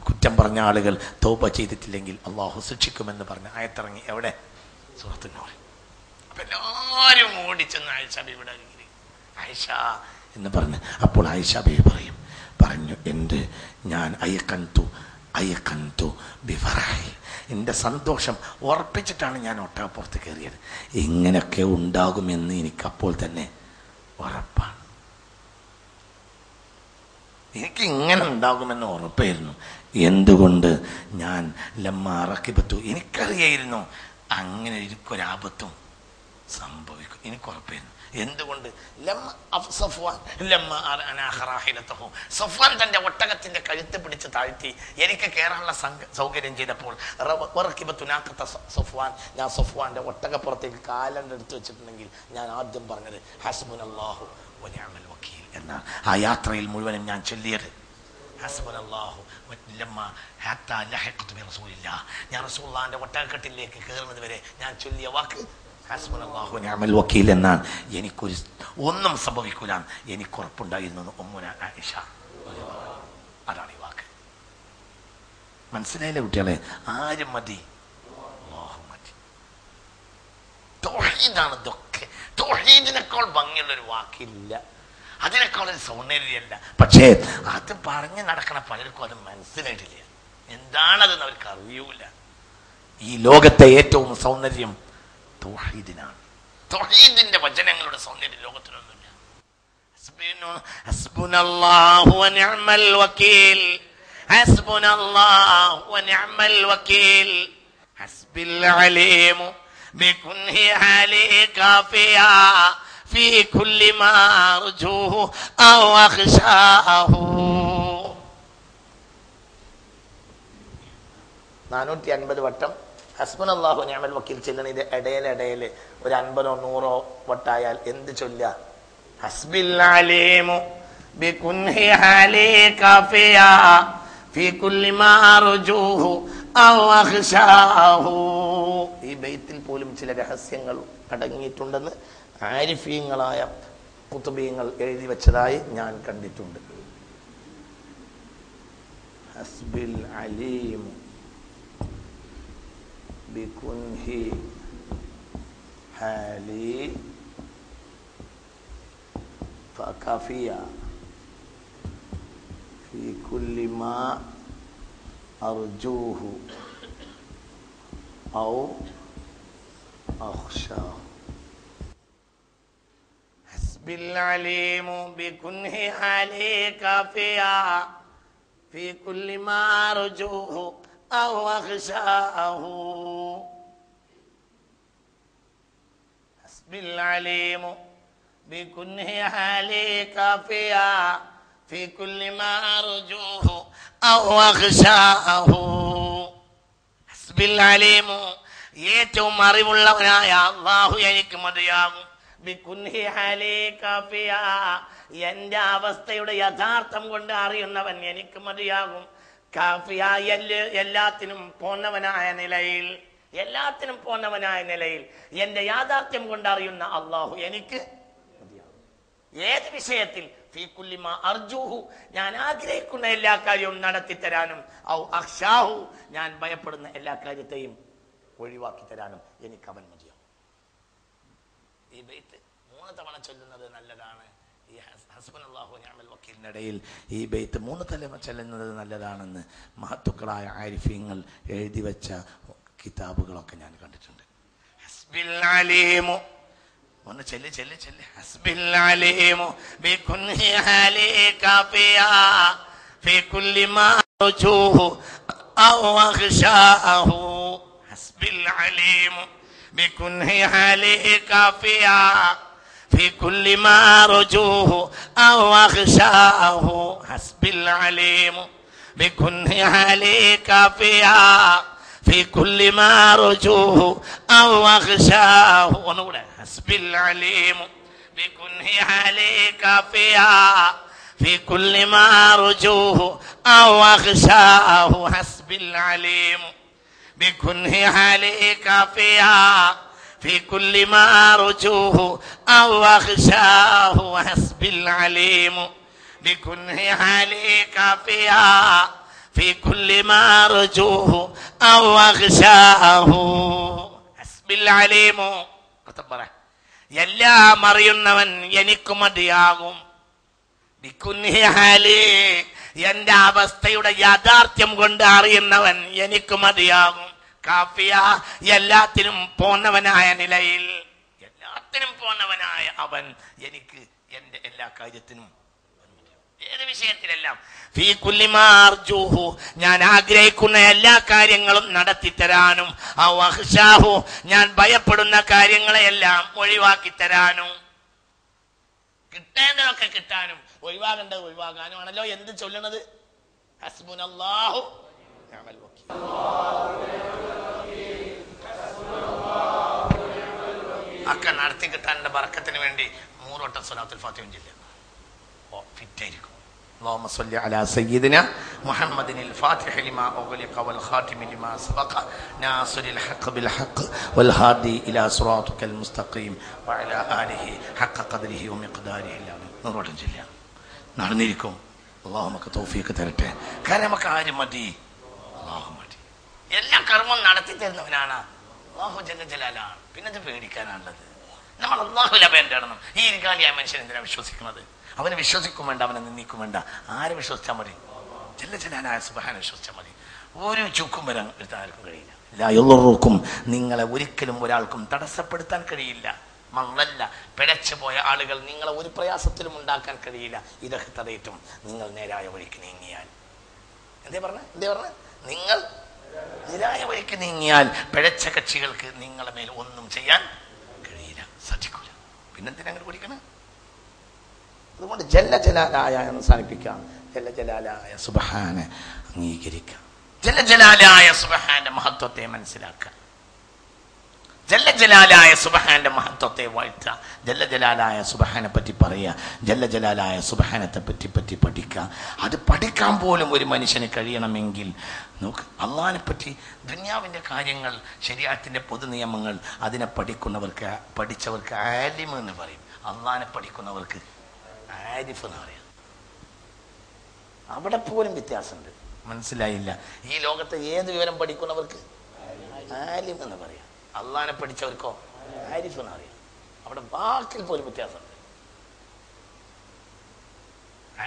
കുറ്റം പറഞ്ഞ ആളുകൾ തൗബ ചെയ്തിട്ടില്ലെങ്കിൽ അള്ളാഹു ശിക്ഷിക്കുമെന്ന് പറഞ്ഞ ആയത്തിറങ്ങി. എവിടെ? സൂറത്തു നൂർ. അപ്പൊ എല്ലാവരും ഓടിച്ചെന്ന് ആയിഷ ബീവിയുടെ അരികിൽ ആയിഷ എന്ന് പറഞ്ഞ്. അപ്പോൾ ആയിഷ ബീവി പറഞ്ഞു ഞാൻ അയ്യക്കന്തു ബിഫറഹി, എൻ്റെ സന്തോഷം ഉറപ്പിച്ചിട്ടാണ് ഞാൻ ഒട്ടകപ്പുറത്ത് കയറിയത്. ഇങ്ങനെയൊക്കെ ഉണ്ടാകുമെന്ന് എനിക്കപ്പോൾ തന്നെ ഉറപ്പാണ്. എനിക്ക് ഇങ്ങനെ ഉണ്ടാകുമെന്ന് ഉറപ്പായിരുന്നു. എന്തുകൊണ്ട്? ഞാൻ ലമ്മാ റക്കിബത്തു, എനിക്കറിയായിരുന്നു അങ്ങനെ എനിക്കൊരാപത്തും സംഭവിക്കും. എനിക്ക് ഉറപ്പായിരുന്നു. എന്തുകൊണ്ട്? സഫ്വാൻ തന്റെ ഒട്ടകത്തിന്റെ കഴുത്ത് പിടിച്ച് താഴ്ത്തി എനിക്ക് കയറാനുള്ള സൗകര്യം ചെയ്തപ്പോൾ സഫ്വാൻ, ഞാൻ സഫ്വാന്റെ ഒട്ടകപ്പുറത്തേക്ക് കാലെടുത്ത് വെച്ചിട്ടുണ്ടെങ്കിൽ ഞാൻ ആദ്യം പറഞ്ഞത് ഹസ്ബുനല്ലാഹു വ നിഅമൽ വക്കീൽ എന്നാണ്. ആ യാത്രയിൽ മുഴുവനും ഞാൻ ചൊല്ലിയത് ഹസ്ബുനല്ലാഹു ഹത്താ ലഹഖ്തു ബിറസൂലില്ലാഹ്. ഞാൻ റസൂലുള്ളാഹിന്റെ ഒട്ടകക്കെട്ടിലേക്ക് കയറുന്നത് വരെ ഞാൻ ചൊല്ലിയ വാക്ക് ഹസ്ബുനല്ലാഹു വ നിഅമൽ വക്കീൽ എന്നാണ്. എനിക്കൊരു ഒന്നും സംഭവിക്കൂല എനിക്ക് ഉറപ്പുണ്ടായിരുന്നു. ഉമ്മുന ആയിഷ, അതാണ് ഈ വാക്ക്. മനസ്സിലായില്ലേ കുട്ടികളെ? ആരും മതി, അല്ലാഹു മതി. തൗഹീദാണ് ഇതൊക്കെ. തൗഹീദിനേക്കാൾ ഭംഗിയുള്ളൊരു വാക്കില്ല, അതിനേക്കാൾ ഒരു സൗന്ദര്യമല്ല. പക്ഷേ അത് പറഞ്ഞ് നടക്കണ പലർക്കും അത് മനസ്സിലായിട്ടില്ല. എന്താണതെന്ന് അവർക്ക് അറിയൂല. ഈ ലോകത്തെ ഏറ്റവും സൗന്ദര്യം തൗഹീദിനാണ്. തൗഹീദിന്റെ വചനങ്ങളുടെ സൗന്ദര്യം ലോകത്തിനൊന്നുമില്ല. ഹസ്ബുനല്ലാഹു വ നിഅമൽ വക്കീൽ, ഹസ്ബുനല്ലാഹു വ നിഅമൽ വക്കീൽ, ഹസ്ബിൽ അലീമു ബികുൻഹി ഹാലി കാഫിയാ ഫീ കുല്ലി മാ അർജൂഹു ഔ അഖ്ശാഹു. 450 വട്ടം ഹസ്ബുനല്ലാഹു നിഅമൽ വക്കീൽ ചെല്ലണം. ഇത് ഇടയിൽ ഒരു 50 or 100 വട്ടായാൽ എന്ത് ചൊല്ല? ഹസ്ബിൽ അലീമു ബികുൻഹി ഹാലി കാഫിയാ ഫീ കുല്ലി മാ അർജൂഹു ഔ അഖ്ശാഹു. ഈ ബൈത്തിൽ പോലും ചില രഹസ്യങ്ങൾ അടങ്ങിയിട്ടുണ്ടെന്ന് ആരിഫീങ്ങളായ കുതുബീങ്ങൾ എഴുതി വെച്ചതായി ഞാൻ കണ്ടിട്ടുണ്ട്. ഹസ്ബിൽ അലീമു ബികുൻഹി ഹാലി ഫകഫിയ ഫീ കുല്ലി മാ അർജൂഹു ഔ അഖ്ശാഹു. ഹസ്ബിൽ അലീമു ബികുൻഹി ഹാലി കാഫിയ ഫീ കുല്ലി മാ അർജൂഹു ഔ അഖ്ശാഹു. ഹസ്ബിൽ അലീമു ബികുൻഹി ഹാലി കാഫിയ ഫീ കുല്ലി മാ അർജൂഹു ഔ അഖ്ശാഹു. ഹസ്ബിൽ അലീമു, ഏറ്റവും അറിവുള്ളവനായ അല്ലാഹു എനിക്ക് മതിയാകും. ബികുൻഹി ഹാലി കാഫിയ, എന്റെ അവസ്ഥയുടെ യഥാർത്ഥം കൊണ്ട് അറിയുന്നവൻ എനിക്ക് മതിയാകും. കാഫിയ, എല്ലാത്തിനും പോന്നവനായ നിലയിൽ, എല്ലാത്തിനും പോന്നവനായ നിലയിൽ എന്റെ യാഥാർത്ഥ്യം കൊണ്ട് അറിയുന്ന അല്ലാഹു എനിക്ക് മതിയാകും. ഏത് വിഷയത്തിൽ? ഫീ കുല്ലി മാ അർജൂഹു, ഞാൻ ആഗ്രഹിക്കുന്ന എല്ലാ കാര്യവും നടത്തി തരാനും, ഔ അഖ്ശാഹു, ഞാൻ ഭയപ്പെടുന്ന എല്ലാ കാര്യത്തെയും ഒഴിവാക്കി തരാനും എനിക്ക് അവൻ മതിയാവും. ഈ ബൈത്ത് 3 തവണ ചൊല്ലുന്നത് നല്ലതാണ്. ഈ ഹസ്ബുനല്ലാഹു വ നിഅമൽ വക്കീലിനിടയിൽ ഈ ബൈത്ത് 3 തവണ ചൊല്ലുന്നത് നല്ലതാണെന്ന് മഹത്തുക്കളായ ആരിഫീങ്ങൾ എഴുതി വെച്ച കിതാബുകളൊക്കെ ഞാൻ കണ്ടിട്ടുണ്ട്. ഹസ്ബിൽ അലീമു, ഒന്ന് ചെല്ല്. ഹസ്ബിൽ അലീമു ബികുൻഹി ഹാലി കാഫിയ ഫീ കുല്ലി മാ അർജൂഹു ഔ അഖ്ശാഹു. ഹസ്ബിൽ അലീമു ബികുൻഹി ഹാലി കാഫിയ ഫീ കുല്ലി മാ അർജൂഹു ഔ അഖ്ശാഹു. ഹസ്ബിൽ അലീമു ബികുൻഹി ഹാലി കാഫിയ ഫീ കുല്ലി മാ അർജൂഹു ഔ അഖ്ശാഹു. ഒന്നുകൂടെ. ഹസ്ബിൽ അലീമു ബികുൻഹി ഹാലി കാഫിയ ഫീ കുല്ലി മാ അർജൂഹു ഔ അഖ്ശാഹു. ഹസ്ബിൽ അലീമു ബികുൻഹി ഹാലി കാഫിയ ഫീ കുല്ലി മാ അർജൂഹു ഔ അഖ്ശാഹു. ഹസ്ബിൽ അലീമു ബികുൻഹി ഹാലി കാഫിയ ഫീ കുല്ലി മാ അർജൂഹു ഔ അഖ്ശാഹു. ഹസ്ബിൽ അലീമു, എല്ലാം അറിയുന്നവൻ എനിക്ക് മതിയാകും. ബികുൻഹി ഹാലി, എന്റെ അവസ്ഥയുടെ യാഥാർത്ഥ്യം കൊണ്ട് അറിയുന്നവൻ എനിക്ക് മതിയാകും. കാഫിയ, എല്ലാത്തിനും പോന്നവനായ നിലയിൽ, എല്ലാത്തിനും പോന്നവനായ അവൻ എനിക്ക് എന്റെ എല്ലാ കാര്യത്തിനും ഏത് വിഷയത്തിലെല്ലാം ഫീ കുല്ലി മാ അർജൂഹു, ഞാൻ ആഗ്രഹിക്കുന്ന എല്ലാ കാര്യങ്ങളും നടത്തി തരാനും, ഔ അഖ്ശാഹു, ഞാൻ ഭയപ്പെടുന്ന കാര്യങ്ങളെല്ലാം ഒഴിവാക്കി തരാനും, കിട്ടേണ്ടതൊക്കെ കിട്ടാനും ഒഴിവാകേണ്ടത് ഒഴിവാകാനും ആണല്ലോ എന്ത് ചൊല്ലണത്? ഹസ്ബുനല്ലാഹു നിഅമൽ വക്കീൽ. ഒക്കെ നടത്തി കിട്ടാനുള്ള ബർക്കത്തിന് വേണ്ടി 3 വട്ടം സ്വലാത്തുൽ ഫാത്തിഹ ചൊല്ലുക. ഓ ഫിറ്റായിരിക്കും. اللهم صل على سيدنا محمد الفاتح لما أغلق والخاتم لما سبق ناصر الحق بالحق والهادي إلى صراطك المستقيم وعلى آله حق قدره ومقداره العظيم. نروح جليا നടന്നിരിക്കും. അല്ലാഹു നമുക്ക് തൗഫീഖ് തരട്ടെ. കാരണം നമുക്ക് ആര് മതി? അല്ലാഹു മതി. എല്ലാ കർമ്മം നടത്തി തരുന്നവനാണ് അല്ലാഹു ജല്ല ജലാലാണ്. പിന്നെ ഇത് പേടിക്കാനുള്ളത്? നമ്മൾ അല്ലാഹുവിനെ പേടിക്കണം. ഈ ഇരിക്കാലിയായ മനുഷ്യൻ എന്തിനാ വിശ്വസിക്കുന്നത്? അവനെ വിശ്വസിക്കും വേണ്ട, അവനെ നിന്ദിക്കും വേണ്ട. ആരെ വിശ്വസിച്ചാൽ മതി? ജല്ല ജലാലായ സുബ്ഹാനഹു വിശ്വസിച്ചാൽ മതി. ഒരു ചുക്കും വരാൻ ആർക്കും കഴിയില്ല. ലാ യളുറുക്കും, നിങ്ങളെ ഒരിക്കലും ഒരാൾക്കും തടസ്സപ്പെടുത്താൻ കഴിയില്ല. മങ്ങളല്ല പിഴച്ചു പോയ ആളുകൾ നിങ്ങളെ ഒരു പ്രയാസത്തിലും ഉണ്ടാക്കാൻ കഴിയില്ല. ഇതൊക്കെ തടയിട്ടും നിങ്ങൾ നേരായ വഴിക്ക് നീങ്ങിയാൽ. എന്തേ പറഞ്ഞ നിങ്ങൾ നേരായ വഴിക്ക് നീങ്ങിയാൽ പിഴച്ച കക്ഷികൾക്ക് നിങ്ങളെ മേൽ ഒന്നും ചെയ്യാൻ കഴിയില്ല, സാധിക്കൂല. പിന്നെന്തിനാ അങ്ങനെ കുടിക്കണം? അതുകൊണ്ട് ജല്ല ജലാലായ അവസാനിപ്പിക്കാം. ജല്ല ജലാലായ സുബ്ഹാനെ അംഗീകരിക്കാം. ജല്ല ജലാലായ സുബ്ഹാന്റെ മഹത്വത്തെ മനസ്സിലാക്കുക. ജല്ല ജലാലായ സുബ്ഹാന്റെ മഹത്വത്തെ വാഴ്ത്തുക. ജല്ല ജലാലായ സുബ്ഹാനെ പറ്റി പറയുക. ജല്ല ജലാലായ സുബ്ഹാനത്തെ പറ്റി പഠിക്കുക. അത് പഠിക്കാൻ പോലും ഒരു മനുഷ്യന് കഴിയണമെങ്കിൽ നോക്ക്, അള്ളാഹിനെ പറ്റി ദുനിയാവിൻ്റെ കാര്യങ്ങൾ, ശരീഅത്തിന്റെ പൊതു നിയമങ്ങൾ അതിനെ പഠിച്ചവർക്ക് ആലിം എന്ന് പറയും. അള്ളാഹിനെ പഠിക്കുന്നവർക്ക് ആരിഫ് എന്ന് പറയാം. അവിടെ പോലും വ്യത്യാസമുണ്ട്. മനസ്സിലായില്ല? ഈ ലോകത്തെ ഏത് വിവരം പഠിക്കുന്നവർക്ക് ആലിം എന്ന് പറയാം. അള്ളാഹിനെ പഠിച്ചവർക്കോ ആരിഫ് എന്ന് അറിയാം. അവിടെ വാക്കിൽ പോലും വ്യത്യാസമുണ്ട്.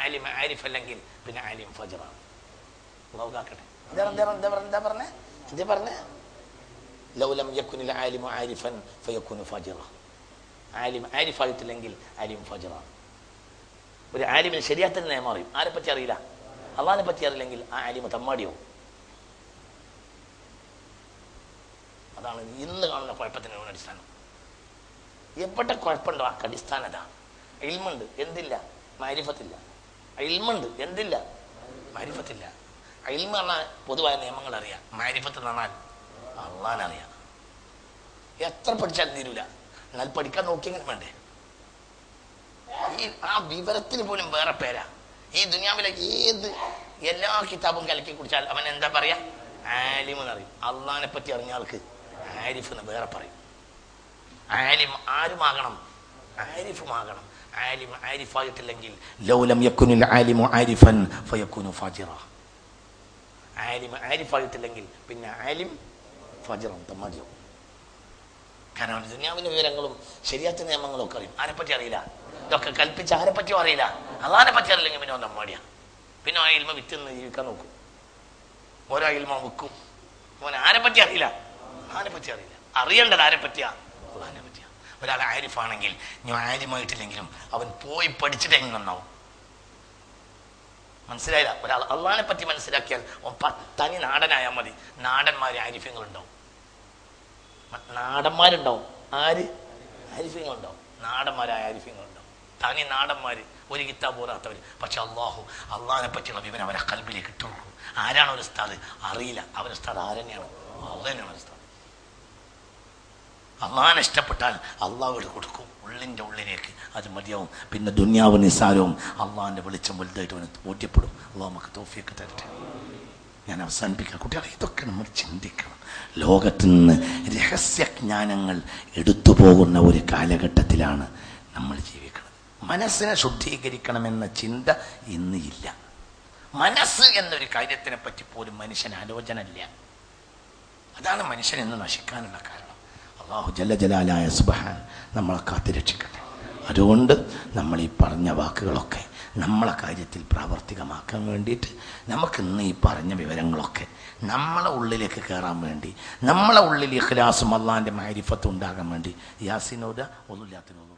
ആലിം ആരിഫ് അല്ലെങ്കിൽ പിന്നെ ആലിം ഫജറാണ്. നോക്കാക്കട്ടെ. എന്താ പറഞ്ഞേ? ലൗലം യകുനിൽ ആലിമു ആരിഫൻ ഫയകുനു ഫജറ. ആലിം ആരിഫായിട്ടില്ലെങ്കിൽ ആലിം ഫജറാണ്. ഒരു ആലിമിന് ശരിയാത്തിന് നിയമം അറിയും. ആരെ പറ്റി അറിയില്ല? അള്ളാഹിനെ പറ്റി അറിയില്ലെങ്കിൽ ആ ആലിമ് തമ്മാടിയോ. അതാണ് ഇന്ന് കാണുന്ന കുഴപ്പത്തിന് അടിസ്ഥാനം. എവിടെ കുഴപ്പമുണ്ടോ ആ അടിസ്ഥാനം അതാണ്. ഇൽമുണ്ട്, എന്തില്ല? മാരിഫത്തില്ല. ഇൽമുണ്ട്, എന്തില്ല? മാരിഫത്തില്ല. ഇൽമ് പറഞ്ഞാൽ പൊതുവായ നിയമങ്ങൾ അറിയാം. മാരിഫത്ത് എന്ന് പറഞ്ഞാൽ അള്ളാഹിനറിയാം. എത്ര പഠിച്ചാലും തീരൂല. എന്നാൽ പഠിക്കാൻ നോക്കിയെങ്കിലും വേണ്ടേ? ആ വിവരത്തിന് പോലും വേറെ പേരാ. ഈ ദുനിയാവിലെ എല്ലാ കിതാബും കലക്കി കുടിച്ചാൽ അവൻ എന്താ പറയാ? ആലിം എന്നറിയും. അള്ളാഹിനെ പറ്റി അറിഞ്ഞ ആൾക്ക് ആരിഫ് എന്ന് വേറെ പറയും. ആലിം ആരുമാകണം? ആരിഫുമാകണം. ആലിം ആരിഫായിട്ടില്ലെങ്കിൽ ലൗലം യകുനിൽ ആലിമു ആരിഫൻ ഫയകുനു ഫാജിറ. ആലിം ആരിഫായിട്ടില്ലെങ്കിൽ പിന്നെ ആലിം ഫജറും തമ്മാടിയോ. കാരണം ദുനിയാവിന്റെ വിവരങ്ങളും ശരീഅത്ത് നിയമങ്ങളും ഒക്കെ അറിയും. ആരെപ്പറ്റി അറിയില്ല. ഇതൊക്കെ കൽപ്പിച്ച് ആരെ പറ്റിയും അറിയില്ല. അള്ളാഹിനെ പറ്റി അറിയില്ലെങ്കിൽ പിന്നെ തമ്മാടിയാ. പിന്നെ ആ ഇൽമ വിറ്റെന്ന് ജീവിക്കാൻ നോക്കും. ഓരോ ഇൽമ വിൽക്കും. അവൻ ആരെ പറ്റി അറിയില്ല. അള്ളാഹിനെ പറ്റി അറിയില്ല. അറിയേണ്ടത് ആരെ പറ്റിയാ? അള്ളാഹിനെ പറ്റിയാ. ഒരാൾ ആരിഫാണെങ്കിൽ ഞാൻ ആര്യമായിട്ടില്ലെങ്കിലും അവൻ പോയി പഠിച്ചിട്ട് എങ്ങനെ നന്നാവും? മനസ്സിലായില്ല? ഒരാൾ അള്ളാഹിനെ പറ്റി മനസ്സിലാക്കിയാൽ തനി നാടനായാൽ മതി. നാടന്മാര് ആരിഫ്യങ്ങളുണ്ടാവും. നാടന്മാരുണ്ടാവും. ആര്? ആരിഫ്യങ്ങളുണ്ടാവും. നാടന്മാരായ ആരിഫ്യങ്ങളുണ്ടാവും. തനി നാടന്മാര്, ഒരു കിതാബ് പോരാത്തവർ. പക്ഷെ അള്ളാഹിനെ പറ്റിയുള്ള വിവരം അവരെ കൽബിലേക്ക് ഇട്ടുകൊടുക്കും. ആരാണ് ഒരു ഉസ്താദ്? അറിയില്ല. അവർ ഉസ്താദ് ആരെന്നെയാണ്? അള്ളാഹ് തന്നെയാണ് ഉസ്താദ്. അള്ളാഹിനെ ഇഷ്ടപ്പെട്ടാൽ അള്ളാഹുവിടെ കൊടുക്കും ഉള്ളിൻ്റെ ഉള്ളിലേക്ക്. അത് മതിയാവും. പിന്നെ ദുനിയാവ് നിസാരവും അള്ളാഹിൻ്റെ വെളിച്ചം വലുതായിട്ട് അവന് ബോധ്യപ്പെടും. അള്ളാഹു നമുക്ക് തൗഫീഖ് തരട്ടെ. ഞാൻ അവസാനിപ്പിക്കാം. കുട്ടികളെ ഇതൊക്കെ നമ്മൾ ചിന്തിക്കണം. ലോകത്ത് നിന്ന് രഹസ്യജ്ഞാനങ്ങൾ എടുത്തു പോകുന്ന ഒരു കാലഘട്ടത്തിലാണ് നമ്മൾ ജീവിക്കുന്നത്. മനസ്സിനെ ശുദ്ധീകരിക്കണമെന്ന ചിന്ത ഇന്ന് ഇല്ല. മനസ്സ് എന്നൊരു കാര്യത്തിനെ പറ്റി പോലും മനുഷ്യൻ ആലോചനയില്ല. അതാണ് മനുഷ്യൻ ഇന്ന് നശിക്കാനുള്ള കാരണം. അല്ലാഹു ജല്ല ജലാലായ സുബ്ഹാൻ നമ്മളെ കാത്തുരക്ഷിക്കട്ടെ. അതുകൊണ്ട് നമ്മൾ ഈ പറഞ്ഞ വാക്കുകളൊക്കെ നമ്മളെ കാര്യത്തിൽ പ്രാവർത്തികമാക്കാൻ വേണ്ടിയിട്ട് നമുക്കിന്ന് ഈ പറഞ്ഞ വിവരങ്ങളൊക്കെ നമ്മളെ ഉള്ളിലേക്ക് കയറാൻ വേണ്ടി, നമ്മളെ ഉള്ളിൽ ഇഖ്ലാസും അള്ളാഹിൻ്റെ മാരിഫത്തും ഉണ്ടാകാൻ വേണ്ടി യാസീനോദ ഒന്നുമില്ലാത്തിനോട്